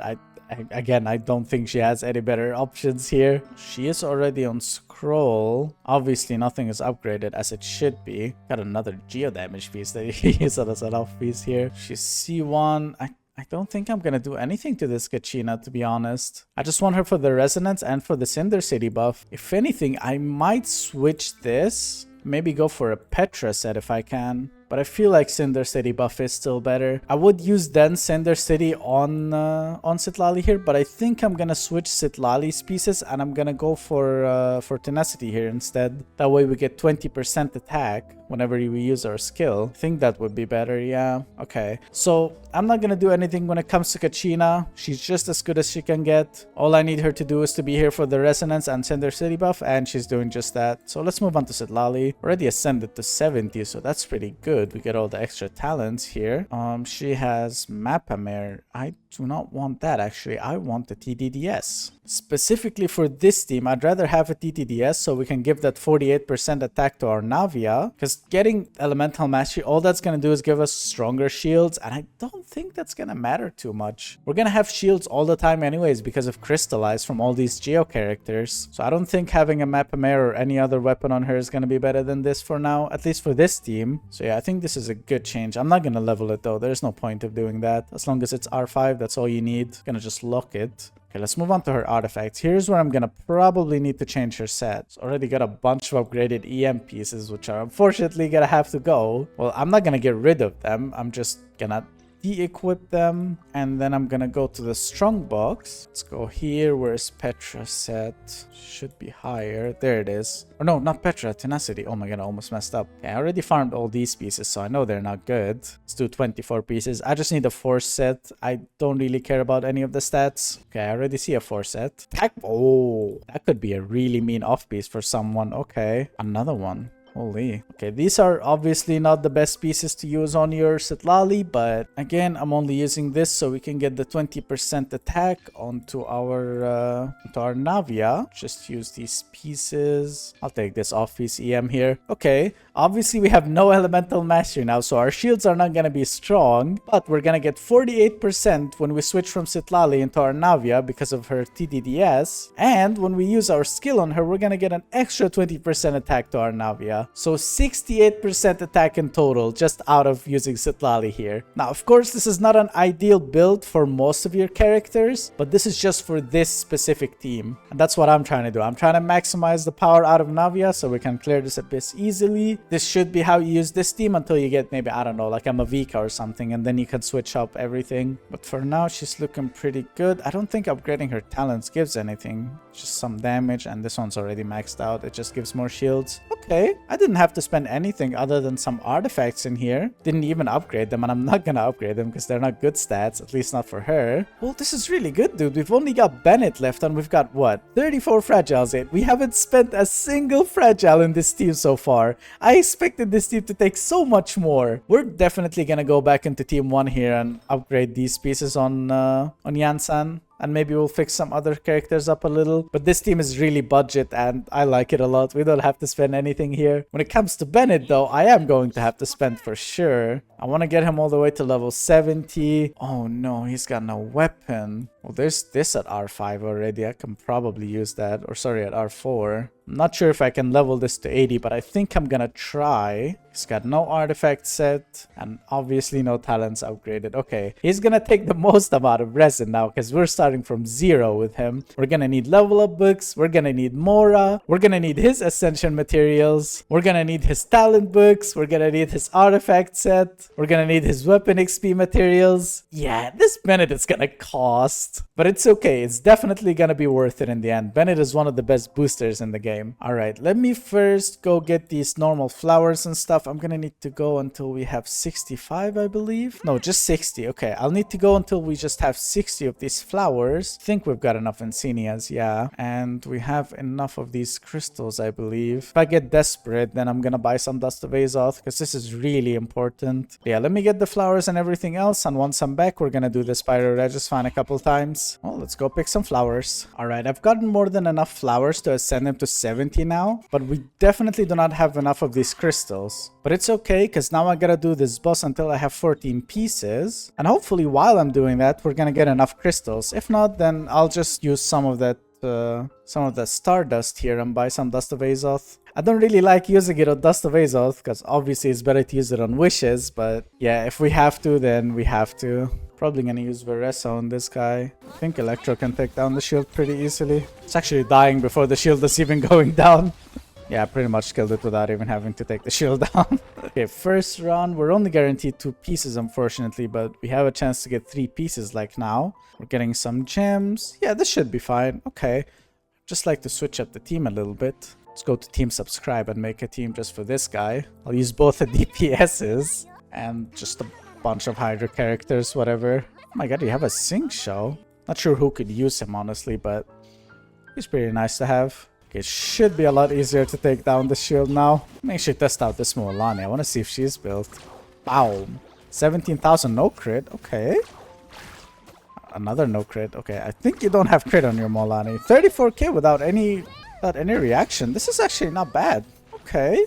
again, I don't think she has any better options here. She is already on scroll. Obviously, nothing is upgraded as it should be. Got another geo damage piece that you use as an off piece here. She's C1. I don't think I'm gonna do anything to this Kachina, to be honest. I just want her for the resonance and for the Cinder City buff. If anything, I might switch this. Maybe go for a Petra set if I can. But I feel like Cinder City buff is still better. I would use then Cinder City on Citlali here, but I think I'm gonna switch Citlali's pieces and I'm gonna go for Tenacity here instead. That way we get 20% attack whenever we use our skill. I think that would be better, yeah. Okay, so I'm not gonna do anything when it comes to Kachina. She's just as good as she can get. All I need her to do is to be here for the Resonance and Cinder City buff, and she's doing just that. So let's move on to Citlali. Already ascended to 70, so that's pretty good. We get all the extra talents here. She has Mapamare. I do not want that actually. I want the TDDS. Specifically for this team, I'd rather have a TTDS so we can give that 48% attack to our Navia. Because getting Elemental Mastery, all that's going to do is give us stronger shields. And I don't think that's going to matter too much. We're going to have shields all the time anyways because of Crystallize from all these Geo characters. So I don't think having a Mapamare or any other weapon on her is going to be better than this for now. At least for this team. So yeah, I think this is a good change. I'm not going to level it though. There's no point of doing that. As long as it's R5, that's all you need. Gonna just lock it. Okay, let's move on to her artifacts. Here's where I'm gonna probably need to change her set. It's already got a bunch of upgraded EM pieces, which are unfortunately gonna have to go. Well, I'm not gonna get rid of them. I'm just gonna de-equip them, and then I'm gonna go to the strong box. Let's go here. Where's Petra set? Should be higher. There it is. Or no, not Petra, Tenacity. Oh my god, I almost messed up. Okay, I already farmed all these pieces, so I know they're not good. Let's do 24 pieces. I just need a force set. I don't really care about any of the stats. Okay, I already see a force set. Oh, that could be a really mean off piece for someone. Okay, another one. Holy. Okay, these are obviously not the best pieces to use on your Citlali, but again, I'm only using this so we can get the 20% attack onto our Navia. Just use these pieces. I'll take this off-piece EM here. Okay, obviously we have no Elemental Mastery now, so our shields are not going to be strong, but we're going to get 48% when we switch from Citlali into our Navia because of her TDDS, and when we use our skill on her, we're going to get an extra 20% attack to our Navia. So 68% attack in total just out of using Citlali here. Now, of course, this is not an ideal build for most of your characters, but this is just for this specific team. And that's what I'm trying to do. I'm trying to maximize the power out of Navia so we can clear this abyss easily. This should be how you use this team until you get maybe, I don't know, like a Mavika or something, and then you can switch up everything. But for now, she's looking pretty good. I don't think upgrading her talents gives anything. Just some damage, and this one's already maxed out. It just gives more shields. Okay, I didn't have to spend anything other than some artifacts in here. Didn't even upgrade them, and I'm not gonna upgrade them because they're not good stats, at least not for her. Well, this is really good, dude. We've only got Bennett left, and we've got, what, 34 fragiles in. We haven't spent a single fragile in this team so far. I expected this team to take so much more. We're definitely gonna go back into Team 1 here and upgrade these pieces on Yansan. and maybe we'll fix some other characters up a little. But this team is really budget and I like it a lot. We don't have to spend anything here. When it comes to Bennett though, I am going to have to spend for sure. I want to get him all the way to level 70. Oh no, he's got no weapon. Well, there's this at R5 already. I can probably use that. Or sorry, at R4. I'm not sure if I can level this to 80, but I think I'm gonna try. He's got no artifact set and obviously no talents upgraded. Okay, he's gonna take the most amount of resin now because we're starting from 0 with him. We're gonna need level up books. We're gonna need Mora. We're gonna need his ascension materials. We're gonna need his talent books. We're gonna need his artifact set. We're gonna need his weapon XP materials. Yeah, this Bennett is gonna cost, but it's okay. It's definitely gonna be worth it in the end. Bennett is one of the best boosters in the game. All right, let me first go get these normal flowers and stuff. I'm gonna need to go until we have 65, I believe. No, just 60. Okay, I'll need to go until we just have 60 of these flowers. I think we've got enough insignias, yeah. And we have enough of these crystals, I believe. If I get desperate, then I'm gonna buy some Dust of Azoth because this is really important. Yeah, let me get the flowers and everything else. And once I'm back, we're gonna do the Spyro Regis-Fan a couple times. Well, let's go pick some flowers. All right, I've gotten more than enough flowers to ascend them to 70 now, but we definitely do not have enough of these crystals. But it's okay because now I gotta do this boss until I have 14 pieces, and hopefully while I'm doing that we're gonna get enough crystals. If not, then I'll just use some of that stardust here and buy some Dust of Azoth. I don't really like using it on Dust of Azoth because obviously it's better to use it on wishes, but yeah, if we have to, then we have to. Probably gonna use Varesa on this guy. I think Electro can take down the shield pretty easily. It's actually dying before the shield is even going down. Yeah, I pretty much killed it without even having to take the shield down. Okay, first run. We're only guaranteed 2 pieces, unfortunately, but we have a chance to get 3 pieces like now. We're getting some gems. Yeah, this should be fine. Okay. Just like to switch up the team a little bit. Let's go to team subscribe and make a team just for this guy. I'll use both the DPSs and just a bunch of Hydra characters, whatever. Oh my god, you have a Sync show. Not sure who could use him, honestly, but he's pretty nice to have. Okay, it should be a lot easier to take down the shield now. Make sure to test out this Mualani. I want to see if she's built. Wow. 17,000 no crit. Okay. Another no crit. Okay, I think you don't have crit on your Mualani. 34k without any reaction. This is actually not bad. Okay.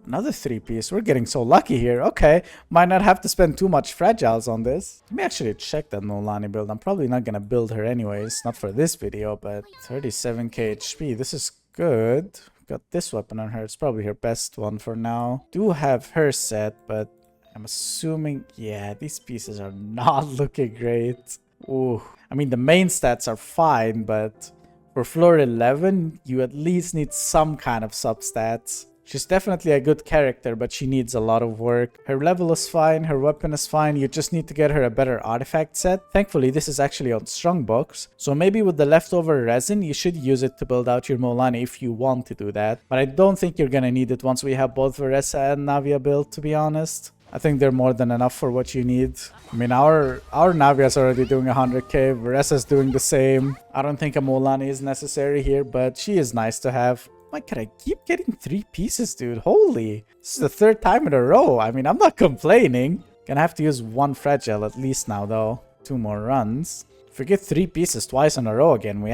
Another 3-piece. We're getting so lucky here. Okay. Might not have to spend too much fragiles on this. Let me actually check that Nolani build. I'm probably not going to build her anyways. Not for this video, but 37k HP. This is good. Got this weapon on her. It's probably her best one for now. Do have her set, but I'm assuming... yeah, these pieces are not looking great. Ooh. I mean, the main stats are fine, but for floor 11, you at least need some kind of substats. She's definitely a good character, but she needs a lot of work. Her level is fine, her weapon is fine, you just need to get her a better artifact set. Thankfully, this is actually on Strongbox, so maybe with the leftover resin, you should use it to build out your Molani if you want to do that. But I don't think you're gonna need it once we have both Varesa and Navia built, to be honest. I think they're more than enough for what you need. I mean, our Navia is already doing 100k, Varesa's doing the same. I don't think a Molani is necessary here, but she is nice to have. My god, I keep getting 3 pieces, dude. Holy. This is the 3rd time in a row. I mean, I'm not complaining. Gonna have to use 1 fragile at least now, though. 2 more runs. If we get 3 pieces twice in a row again, we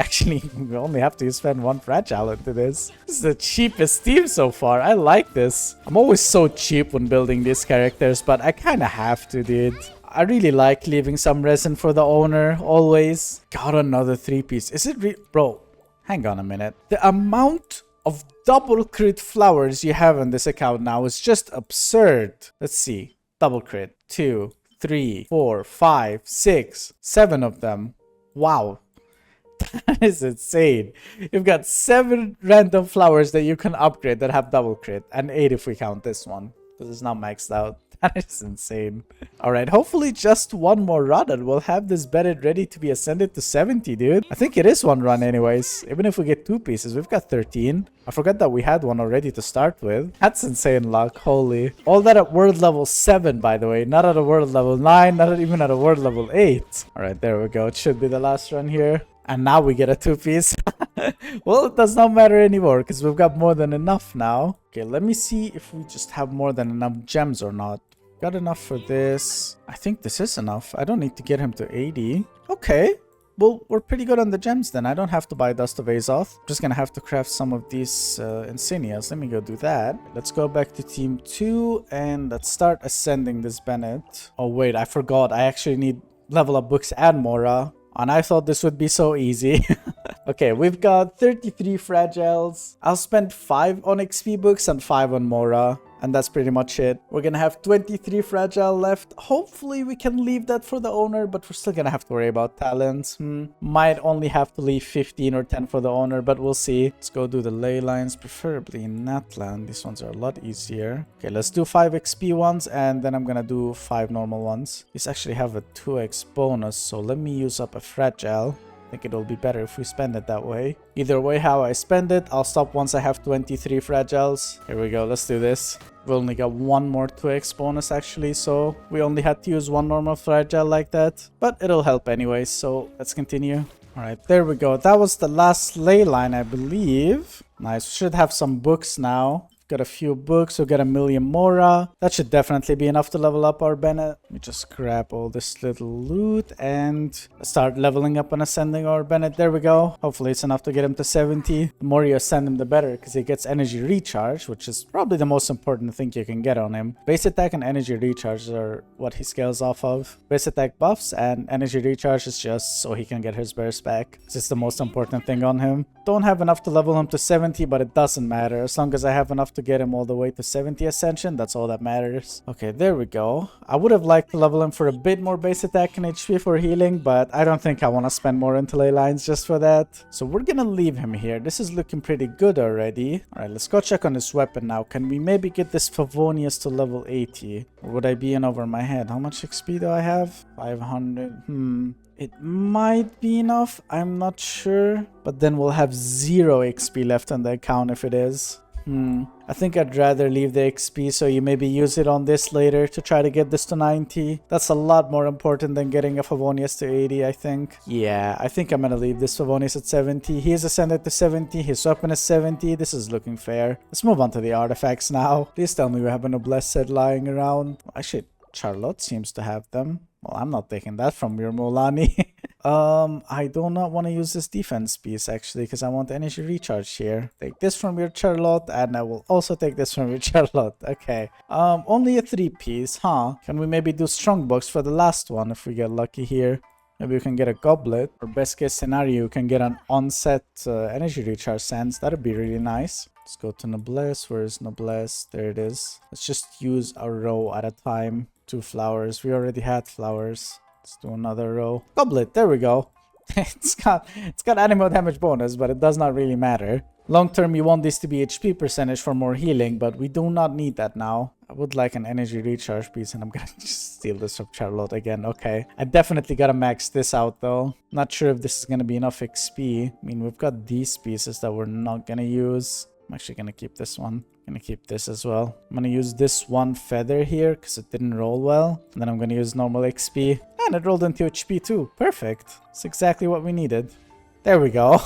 only have to spend 1 fragile into this. This is the cheapest team so far. I like this. I'm always so cheap when building these characters, but I kind of have to, dude. I really like leaving some resin for the owner, always. Got another 3-piece. Is it bro, hang on a minute. The amount of double crit flowers you have on this account now is just absurd. Let's see. Double crit. 2, 3, 4, 5, 6, 7 of them. Wow. That is insane. You've got 7 random flowers that you can upgrade that have double crit. And 8 if we count this one. Because it's not maxed out. That is insane. Alright, hopefully just 1 more run and we'll have this bedded ready to be ascended to 70, dude. I think it is 1 run anyways. Even if we get 2 pieces, we've got 13. I forgot that we had 1 already to start with. That's insane luck, holy. All that at world level 7, by the way. Not at a world level 9, not even at a world level 8. Alright, there we go. It should be the last run here. And now we get a 2-piece. Well, it does not matter anymore because we've got more than enough now. Okay, let me see if we just have more than enough gems or not. Got enough for this. I think this is enough. I don't need to get him to 80. Okay. Well, we're pretty good on the gems then. I don't have to buy Dust of Azoth. Just gonna have to craft some of these insignias. Let me go do that. Let's go back to team 2 and let's start ascending this Bennett. Oh wait, I forgot. I actually need level up books and Mora. And I thought this would be so easy. Okay, we've got 33 fragiles. I'll spend 5 on XP books and 5 on Mora. And that's pretty much it. We're gonna have 23 fragile left. Hopefully we can leave that for the owner, but we're still gonna have to worry about talents. Might only have to leave 15 or 10 for the owner, but we'll see. Let's go do the ley lines, preferably in Natland. These ones are a lot easier. Okay, let's do 5 XP ones, and then I'm gonna do 5 normal ones. These actually have a 2x bonus, so let me use up a fragile. I think it'll be better if we spend it that way. Either way, how I spend it, I'll stop once I have 23 fragiles. Here we go, let's do this. We only got 1 more 2x bonus actually, so we only had to use 1 normal fragile like that. But it'll help anyway, so let's continue. Alright, there we go. That was the last ley line, I believe. Nice, we should have some books now. Got a few books, we'll get a million Mora. That should definitely be enough to level up our Bennett. Let me just grab all this little loot and start leveling up and ascending our Bennett. There we go. Hopefully it's enough to get him to 70. The more you ascend him, the better, because he gets energy recharge, which is probably the most important thing you can get on him. Base attack and energy recharge are what he scales off of. Base attack buffs and energy recharge is just so he can get his burst back. It's the most important thing on him. Don't have enough to level him to 70, but it doesn't matter. As long as I have enough to get him all the way to 70 ascension, that's all that matters. Okay, there we go. I would have liked to level him for a bit more base attack and HP for healing, but I don't think I want to spend more into ley lines just for that. So we're gonna leave him here. This is looking pretty good already. Alright, let's go check on his weapon now. Can we maybe get this Favonius to level 80? Or would I be in over my head? How much XP do I have? 500. It might be enough. I'm not sure. But then we'll have 0 XP left on the account if it is. I think I'd rather leave the XP so you maybe use it on this later to try to get this to 90. That's a lot more important than getting a Favonius to 80, I think. Yeah, I think I'm gonna leave this Favonius at 70. He is ascended to 70. His weapon is 70. This is looking fair. Let's move on to the artifacts now. Please tell me we have a noblesse set lying around. Actually, Charlotte seems to have them. Well, I'm not taking that from your Molani. I do not want to use this defense piece actually because I want energy recharge here. Take this from your Charlotte and I will also take this from your Charlotte. Okay. Only a 3 piece, huh? Can we maybe do strongbox for the last one if we get lucky here? Maybe we can get a goblet, or best case scenario, you can get an onset energy recharge sands. That'd be really nice. Let's go to noblesse. Where is noblesse? There it is. Let's just use a row at a time. 2 flowers. We already had flowers. Let's do another row. Goblet, there we go. it's got animal damage bonus, but it does not really matter. Long term, you want this to be HP percentage for more healing, but we do not need that now. I would like an energy recharge piece, and I'm gonna just steal this from Charlotte again. Okay, I definitely gotta max this out though. Not sure if this is gonna be enough XP. I mean, we've got these pieces that we're not gonna use. I'm actually gonna keep this one. I'm gonna keep this as well. I'm gonna use this one feather here because it didn't roll well. And then I'm gonna use normal XP. And it rolled into HP too. Perfect. It's exactly what we needed. There we go.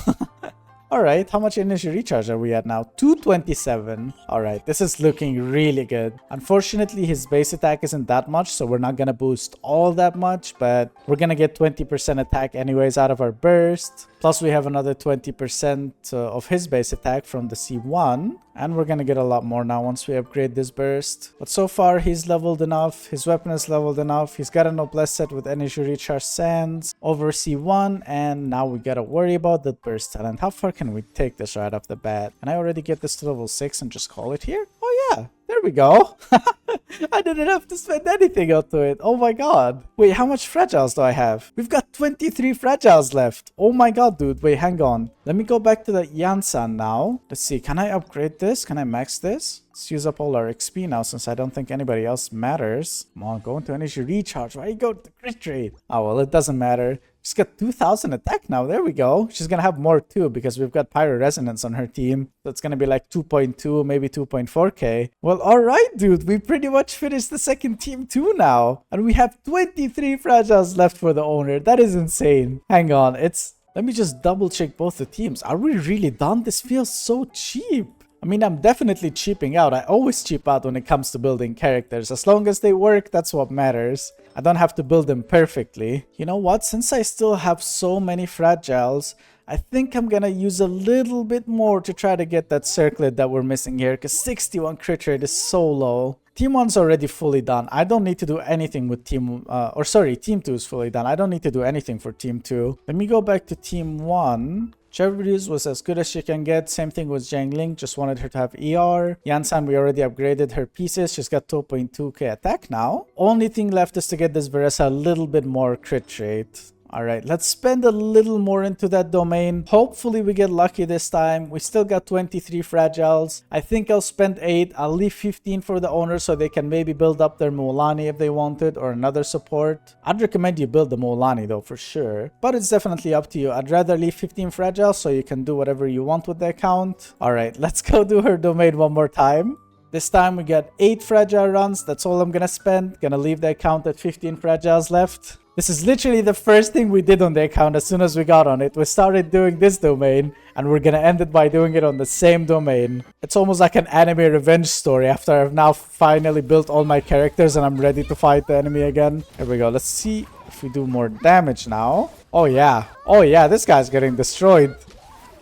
Alright, how much energy recharge are we at now? 227. Alright, this is looking really good. Unfortunately, his base attack isn't that much, so we're not gonna boost all that much, but we're gonna get 20% attack anyways out of our burst. Plus, we have another 20% of his base attack from the C1. And we're gonna get a lot more now once we upgrade this burst. But so far, he's leveled enough. His weapon is leveled enough. He's got a noblesse set with energy recharge sands over C1. And now we gotta worry about the burst talent. How far can we take this right off the bat? Can I already get this to level 6 and just call it here? Oh yeah, there we go. I didn't have to spend anything onto it. Oh my god. Wait, how much fragiles do I have? We've got 23 fragiles left. Oh my god, dude. Wait, hang on. Let me go back to the Yansan now. Let's see. Can I upgrade this? Can I max this? Let's use up all our XP now since I don't think anybody else matters. Come on, go into energy recharge. Why you go to the crit rate? Oh, well, it doesn't matter. She's got 2,000 attack now. There we go. She's going to have more too because we've got Pyro Resonance on her team. So it's going to be like 2.2, maybe 2.4k. Well, all right, dude. We pretty much finished the second team too now. And we have 23 fragiles left for the owner. That is insane. Hang on. Let me just double check both the teams. Are we really done? This feels so cheap. I mean, I'm definitely cheaping out. I always cheap out when it comes to building characters. As long as they work, that's what matters. I don't have to build them perfectly. You know what? Since I still have so many fragiles, I think I'm gonna use a little bit more to try to get that circlet that we're missing here, because 61 crit rate is so low. Team 1's already fully done. I don't need to do anything with Team 2 is fully done. I don't need to do anything for Team 2. Let me go back to Team 1. Chevruz was as good as she can get. Same thing with Jiangling. Just wanted her to have ER. Yansan, we already upgraded her pieces. She's got 2.2k attack now. Only thing left is to get this Varesa a little bit more crit rate. Alright, let's spend a little more into that domain. Hopefully we get lucky this time. We still got 23 fragiles. I think I'll spend 8. I'll leave 15 for the owner so they can maybe build up their Mualani if they wanted, or another support. I'd recommend you build the Mualani though, for sure. But it's definitely up to you. I'd rather leave 15 fragiles so you can do whatever you want with the account. Alright, let's go do her domain one more time. This time we got 8 fragile runs. That's all I'm gonna spend. Gonna leave the account at 15 fragiles left. This is literally the first thing we did on the account as soon as we got on it. We started doing this domain, and we're gonna end it by doing it on the same domain. It's almost like an anime revenge story after I've now finally built all my characters and I'm ready to fight the enemy again. Here we go. Let's see if we do more damage now. Oh yeah. Oh yeah, this guy's getting destroyed.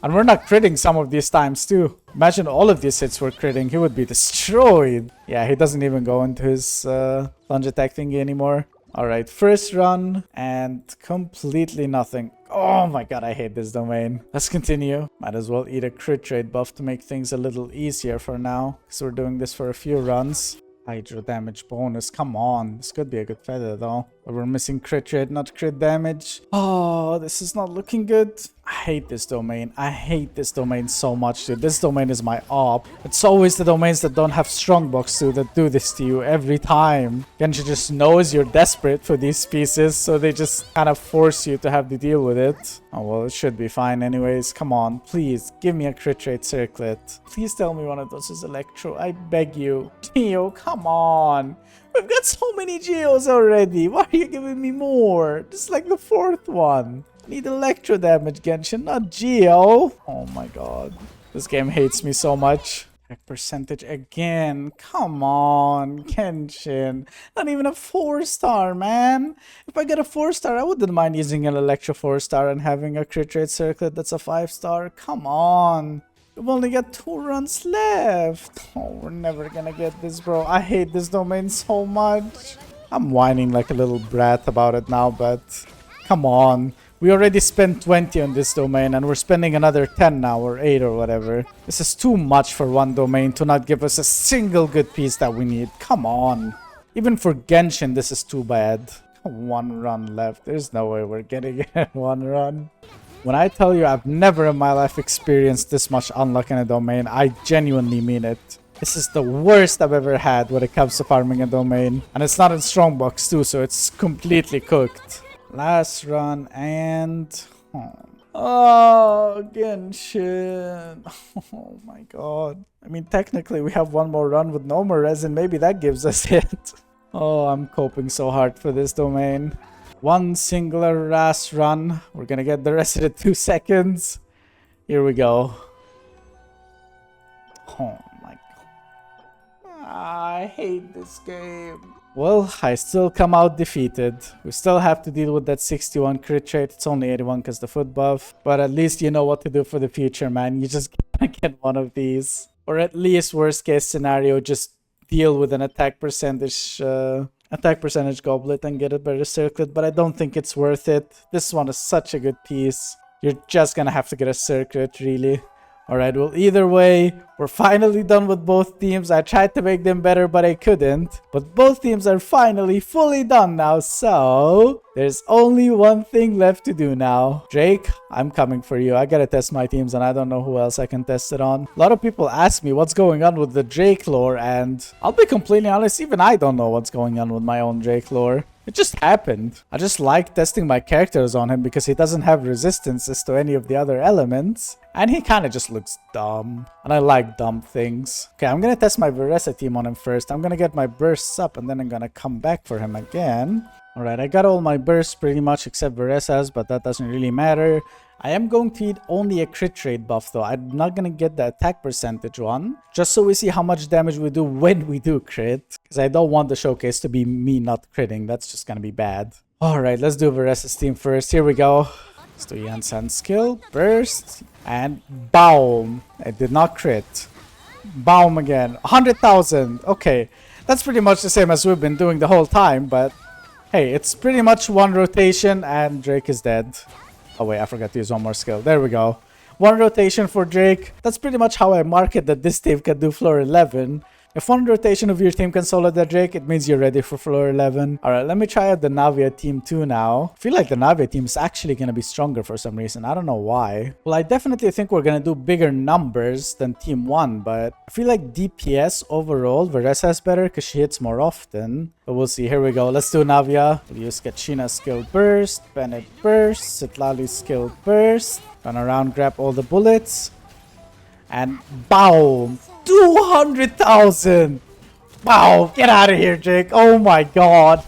And we're not critting some of these times too. Imagine all of these hits were critting. He would be destroyed. Yeah, he doesn't even go into his lunge attack thingy anymore. Alright, first run and completely nothing. Oh my god, I hate this domain. Let's continue. Might as well eat a crit rate buff to make things a little easier for now, because we're doing this for a few runs. Hydro damage bonus, come on. This could be a good feather though. But we're missing crit rate, not crit damage. Oh, this is not looking good. I hate this domain. I hate this domain so much, dude. This domain is my op. It's always the domains that don't have strongbox too that do this to you every time. Genshin just knows you're desperate for these pieces, so they just kind of force you to have to deal with it. Oh well, it should be fine anyways. Come on, please, give me a crit rate circlet. Please tell me one of those is Electro. I beg you. Geo, come on. We've got so many Geos already. Why are you giving me more? This is like the 4th one. I need electro damage, Genshin, not Geo. Oh my god. This game hates me so much. Attack percentage again. Come on, Genshin. Not even a 4-star, man. If I get a 4-star, I wouldn't mind using an electro 4-star and having a crit rate circlet that's a 5-star. Come on. We've only got 2 runs left. Oh, we're never gonna get this, bro. I hate this domain so much. I'm whining like a little brat about it now, but come on. We already spent 20 on this domain and we're spending another 10 now, or 8 or whatever. This is too much for one domain to not give us a single good piece that we need. Come on. Even for Genshin, this is too bad. 1 run left. There's no way we're getting it in 1 run. When I tell you I've never in my life experienced this much unluck in a domain, I genuinely mean it. This is the worst I've ever had when it comes to farming a domain. And it's not in strongbox too, so it's completely cooked. Last run and... Oh, Genshin. Oh my god. I mean, technically we have 1 more run with no more resin. Maybe that gives us it. Oh, I'm coping so hard for this domain. 1 singular last run. We're gonna get the rest of the 2 seconds. Here we go. Oh my god. I hate this game. Well, I still come out defeated. We still have to deal with that 61 crit rate. It's only 81 because the foot buff. But at least you know what to do for the future, man. You just gotta get one of these. Or at least, worst case scenario, just deal with an attack percentage goblet and get a better circlet. But I don't think it's worth it. This one is such a good piece. You're just gonna have to get a circlet, really. Alright, well, either way, we're finally done with both teams. I tried to make them better, but I couldn't. But both teams are finally fully done now, so... there's only one thing left to do now. Drake, I'm coming for you. I gotta test my teams, and I don't know who else I can test it on. A lot of people ask me what's going on with the Drake lore, and I'll be completely honest, even I don't know what's going on with my own Drake lore. It just happened. I just like testing my characters on him because he doesn't have resistances to any of the other elements. And he kind of just looks dumb. And I like dumb things. Okay, I'm gonna test my Varesa team on him first. I'm gonna get my bursts up and then I'm gonna come back for him again. Alright, I got all my bursts pretty much except Varesa's, but that doesn't really matter. I am going to eat only a crit rate buff though. I'm not gonna get the attack percentage one. Just so we see how much damage we do when we do crit. Because I don't want the showcase to be me not critting. That's just gonna be bad. Alright, let's do Varesa's team first. Here we go. Let's do Yansan skill. Burst. And boom. I did not crit. Boom again. 100,000. Okay. That's pretty much the same as we've been doing the whole time, but hey, it's pretty much one rotation and Drake is dead. Oh wait, I forgot to use one more skill. There we go. One rotation for Drake. That's pretty much how I market that this team can do floor 11. If one rotation of your team can solo the Drake, it means you're ready for floor 11. Alright, let me try out the Navia team too now. I feel like the Navia team is actually going to be stronger for some reason. I don't know why. Well, I definitely think we're going to do bigger numbers than team 1, but I feel like DPS overall, Varesa is better because she hits more often. But we'll see. Here we go. Let's do Navia. We'll use Kachina's skill burst, Bennett burst, Sitlali's skill burst. Run around, grab all the bullets. And boom! 200,000! Wow, get out of here, Jake. Oh my god.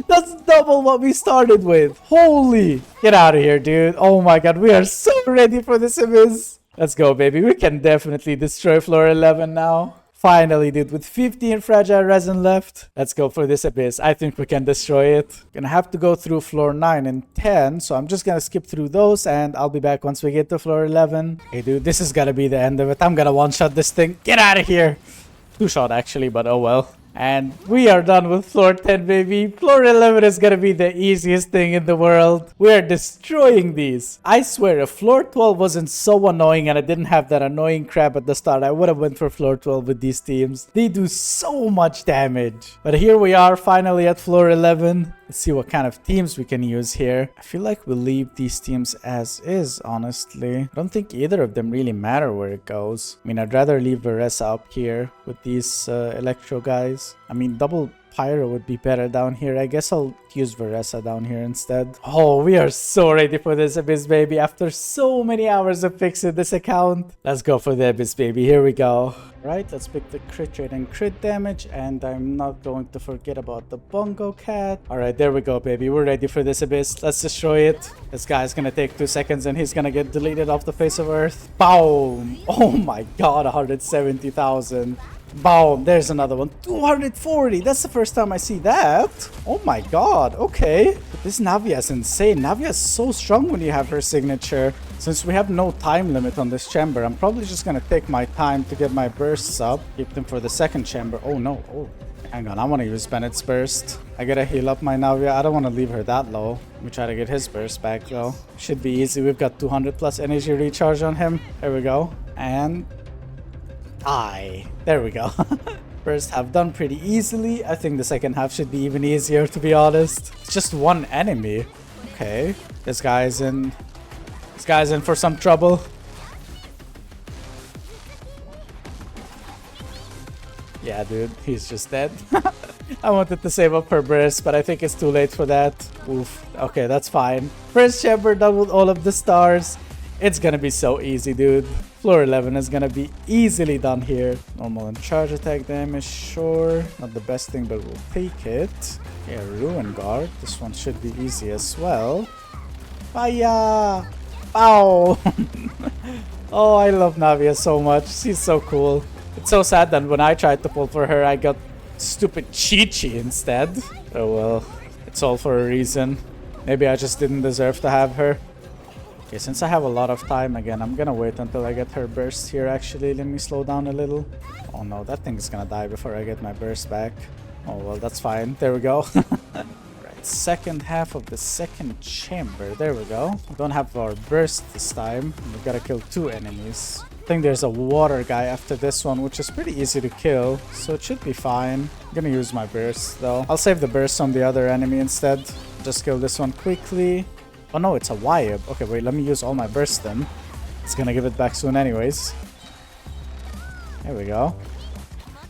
That's double what we started with. Holy. Get out of here, dude. Oh my god, we are so ready for this Abyss. Let's go, baby. We can definitely destroy floor 11 now. Finally, dude, with 15 fragile resin left, let's go for this Abyss. I think we can destroy it. Gonna have to go through floor 9 and 10, so I'm just gonna skip through those and I'll be back once we get to floor 11. Hey, dude, this is gonna be the end of it. I'm gonna one-shot this thing. Get out of here! Two-shot, actually, but oh well. And we are done with floor 10, baby. Floor 11 is gonna be the easiest thing in the world. We are destroying these. I swear, if floor 12 wasn't so annoying and I didn't have that annoying crap at the start, I would have went for floor 12 with these teams. They do so much damage. But here we are, finally at floor 11. Let's see what kind of teams we can use here. I feel like we'll leave these teams as is, honestly. I don't think either of them really matter where it goes. I mean, I'd rather leave Varesa up here with these Electro guys. I mean, double Pyro would be better down here. I guess I'll use Varesa down here instead. Oh, we are so ready for this Abyss, baby. After so many hours of fixing this account. Let's go for the Abyss, baby. Here we go. Right, let's pick the crit rate and crit damage. And I'm not going to forget about the Bongo Cat. Alright, there we go, baby. We're ready for this Abyss. Let's destroy it. This guy's gonna take 2 seconds and he's gonna get deleted off the face of Earth. Boom! Oh my god, 170,000. Boom, there's another one. 240. That's the first time I see that. Oh my god. Okay. But this Navia is insane. Navia is so strong when you have her signature. Since we have no time limit on this chamber, I'm probably just gonna take my time to get my bursts up. Keep them for the second chamber. Oh no. Oh, hang on. I want to use Bennett's burst. I gotta heal up my Navia. I don't want to leave her that low. Let me try to get his burst back though. Should be easy. We've got 200 plus energy recharge on him. There we go. And there we go. First half done pretty easily. I think the second half should be even easier, to be honest. It's just one enemy. Okay. This guy's in for some trouble. Yeah, dude, he's just dead. I wanted to save up her burst, but I think it's too late for that. Oof. Okay, that's fine. First chamber done with all of the stars. It's gonna be so easy, dude. Floor 11 is gonna be easily done here. Normal and charge attack damage, sure. Not the best thing, but we'll take it. Yeah, Ruin Guard. This one should be easy as well. Fire! Ow! Oh, I love Navia so much. She's so cool. It's so sad that when I tried to pull for her, I got stupid Chi-Chi instead. Oh well, it's all for a reason. Maybe I just didn't deserve to have her. Okay, since I have a lot of time again, I'm gonna wait until I get her burst here. Actually, let me slow down a little. Oh no, that thing is gonna die before I get my burst back. Oh well, that's fine. There we go. Right, second half of the second chamber. There we go. We don't have our burst this time. We gotta kill 2 enemies. I think there's a water guy after this one, which is pretty easy to kill, so it should be fine. I'm gonna use my burst though. I'll save the burst on the other enemy instead. Just kill this one quickly. Oh no, it's a Wyab. Okay, wait, let me use all my burst then. It's gonna give it back soon anyways. There we go.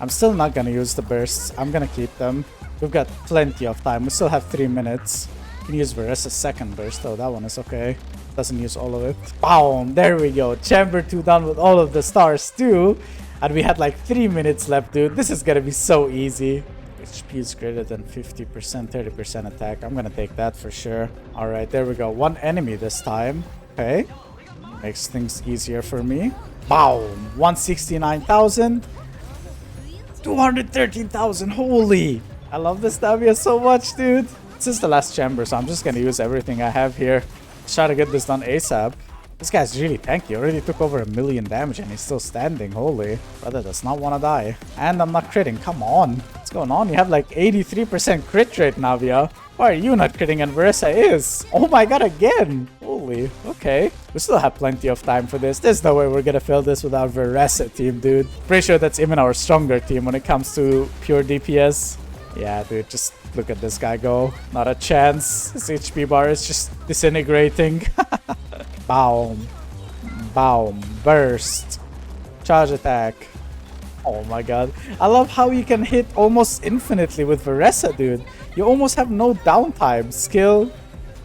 I'm still not gonna use the bursts. I'm gonna keep them. We've got plenty of time. We still have 3 minutes. You can use Varesa's second burst though. That one is okay. Doesn't use all of it. Boom! There we go. Chamber 2 done with all of the stars too. And we had like 3 minutes left, dude. This is gonna be so easy. HP is greater than 50%, 30% attack. I'm gonna take that for sure. Alright, there we go. One enemy this time. Okay. Makes things easier for me. Boom! 169,000. 213,000. Holy! I love this navia so much, dude. This is the last chamber, so I'm just gonna use everything I have here. Try to get this done ASAP. This guy's really tanky. Already took over 1,000,000 damage and he's still standing. Holy. Brother does not want to die. And I'm not critting. Come on. What's going on? You have like 83% crit rate, Navia. Why are you not critting and Varesa is? Oh my god, again. Holy. Okay. We still have plenty of time for this. There's no way we're gonna fail this with our Varesa team, dude. Pretty sure that's even our stronger team when it comes to pure DPS. Yeah, dude, just look at this guy go. Not a chance. His HP bar is just disintegrating. Boom. Boom. Burst. Charge attack. Oh my god. I love how you can hit almost infinitely with Varesa, dude. You almost have no downtime. Skill,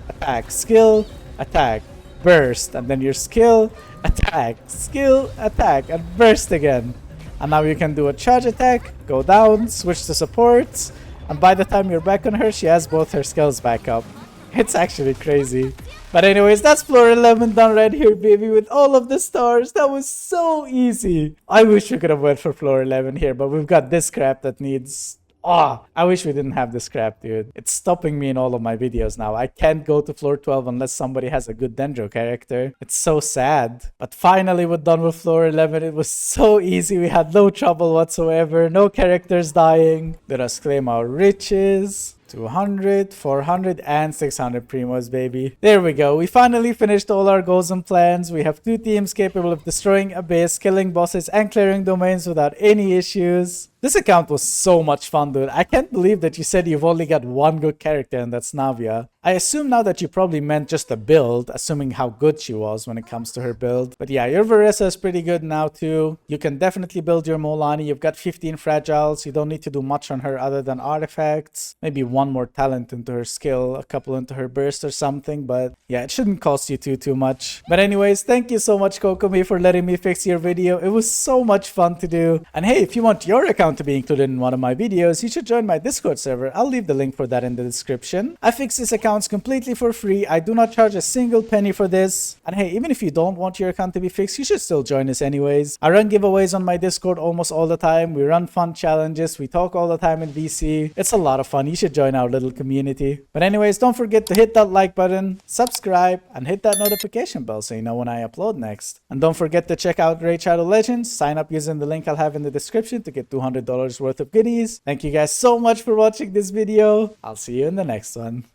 attack, skill, attack, burst. And then your skill, attack, skill, attack, and burst again. And now you can do a charge attack, go down, switch to support. And by the time you're back on her, she has both her skills back up. It's actually crazy. But anyways, that's floor 11 done right here, baby, with all of the stars. That was so easy. I wish we could have went for floor 11 here, but we've got this crap that needs... Oh, I wish we didn't have this crap, dude. It's stopping me in all of my videos now. I can't go to floor 12 unless somebody has a good Dendro character. It's so sad. But finally, we're done with floor 11. It was so easy. We had no trouble whatsoever. No characters dying. Let us claim our riches. 200, 400, and 600 primos, baby. There we go. We finally finished all our goals and plans. We have 2 teams capable of destroying a base, killing bosses, and clearing domains without any issues. This account was so much fun, dude. I can't believe that you said you've only got one good character, and that's Navia. I assume now that you probably meant just a build, assuming how good she was when it comes to her build. But yeah, your Varesa is pretty good now too. You can definitely build your Molani. You've got 15 fragiles. You don't need to do much on her other than artifacts. Maybe one more talent into her skill, a couple into her burst or something. But yeah, it shouldn't cost you too much. But anyways, thank you so much, Kokomi, for letting me fix your video. It was so much fun to do. And hey, if you want your account to be included in one of my videos, you should join my Discord server. I'll leave the link for that in the description. I fix this account completely for free. I do not charge a single penny for this. And hey, even if you don't want your account to be fixed, you should still join us anyways. I run giveaways on my Discord almost all the time. We run fun challenges. We talk all the time in VC. It's a lot of fun. You should join our little community. But anyways, don't forget to hit that like button, subscribe, and hit that notification bell so you know when I upload next. And don't forget to check out Raid Shadow Legends. Sign up using the link I'll have in the description to get $200 worth of goodies. Thank you guys so much for watching this video. I'll see you in the next one.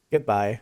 Goodbye.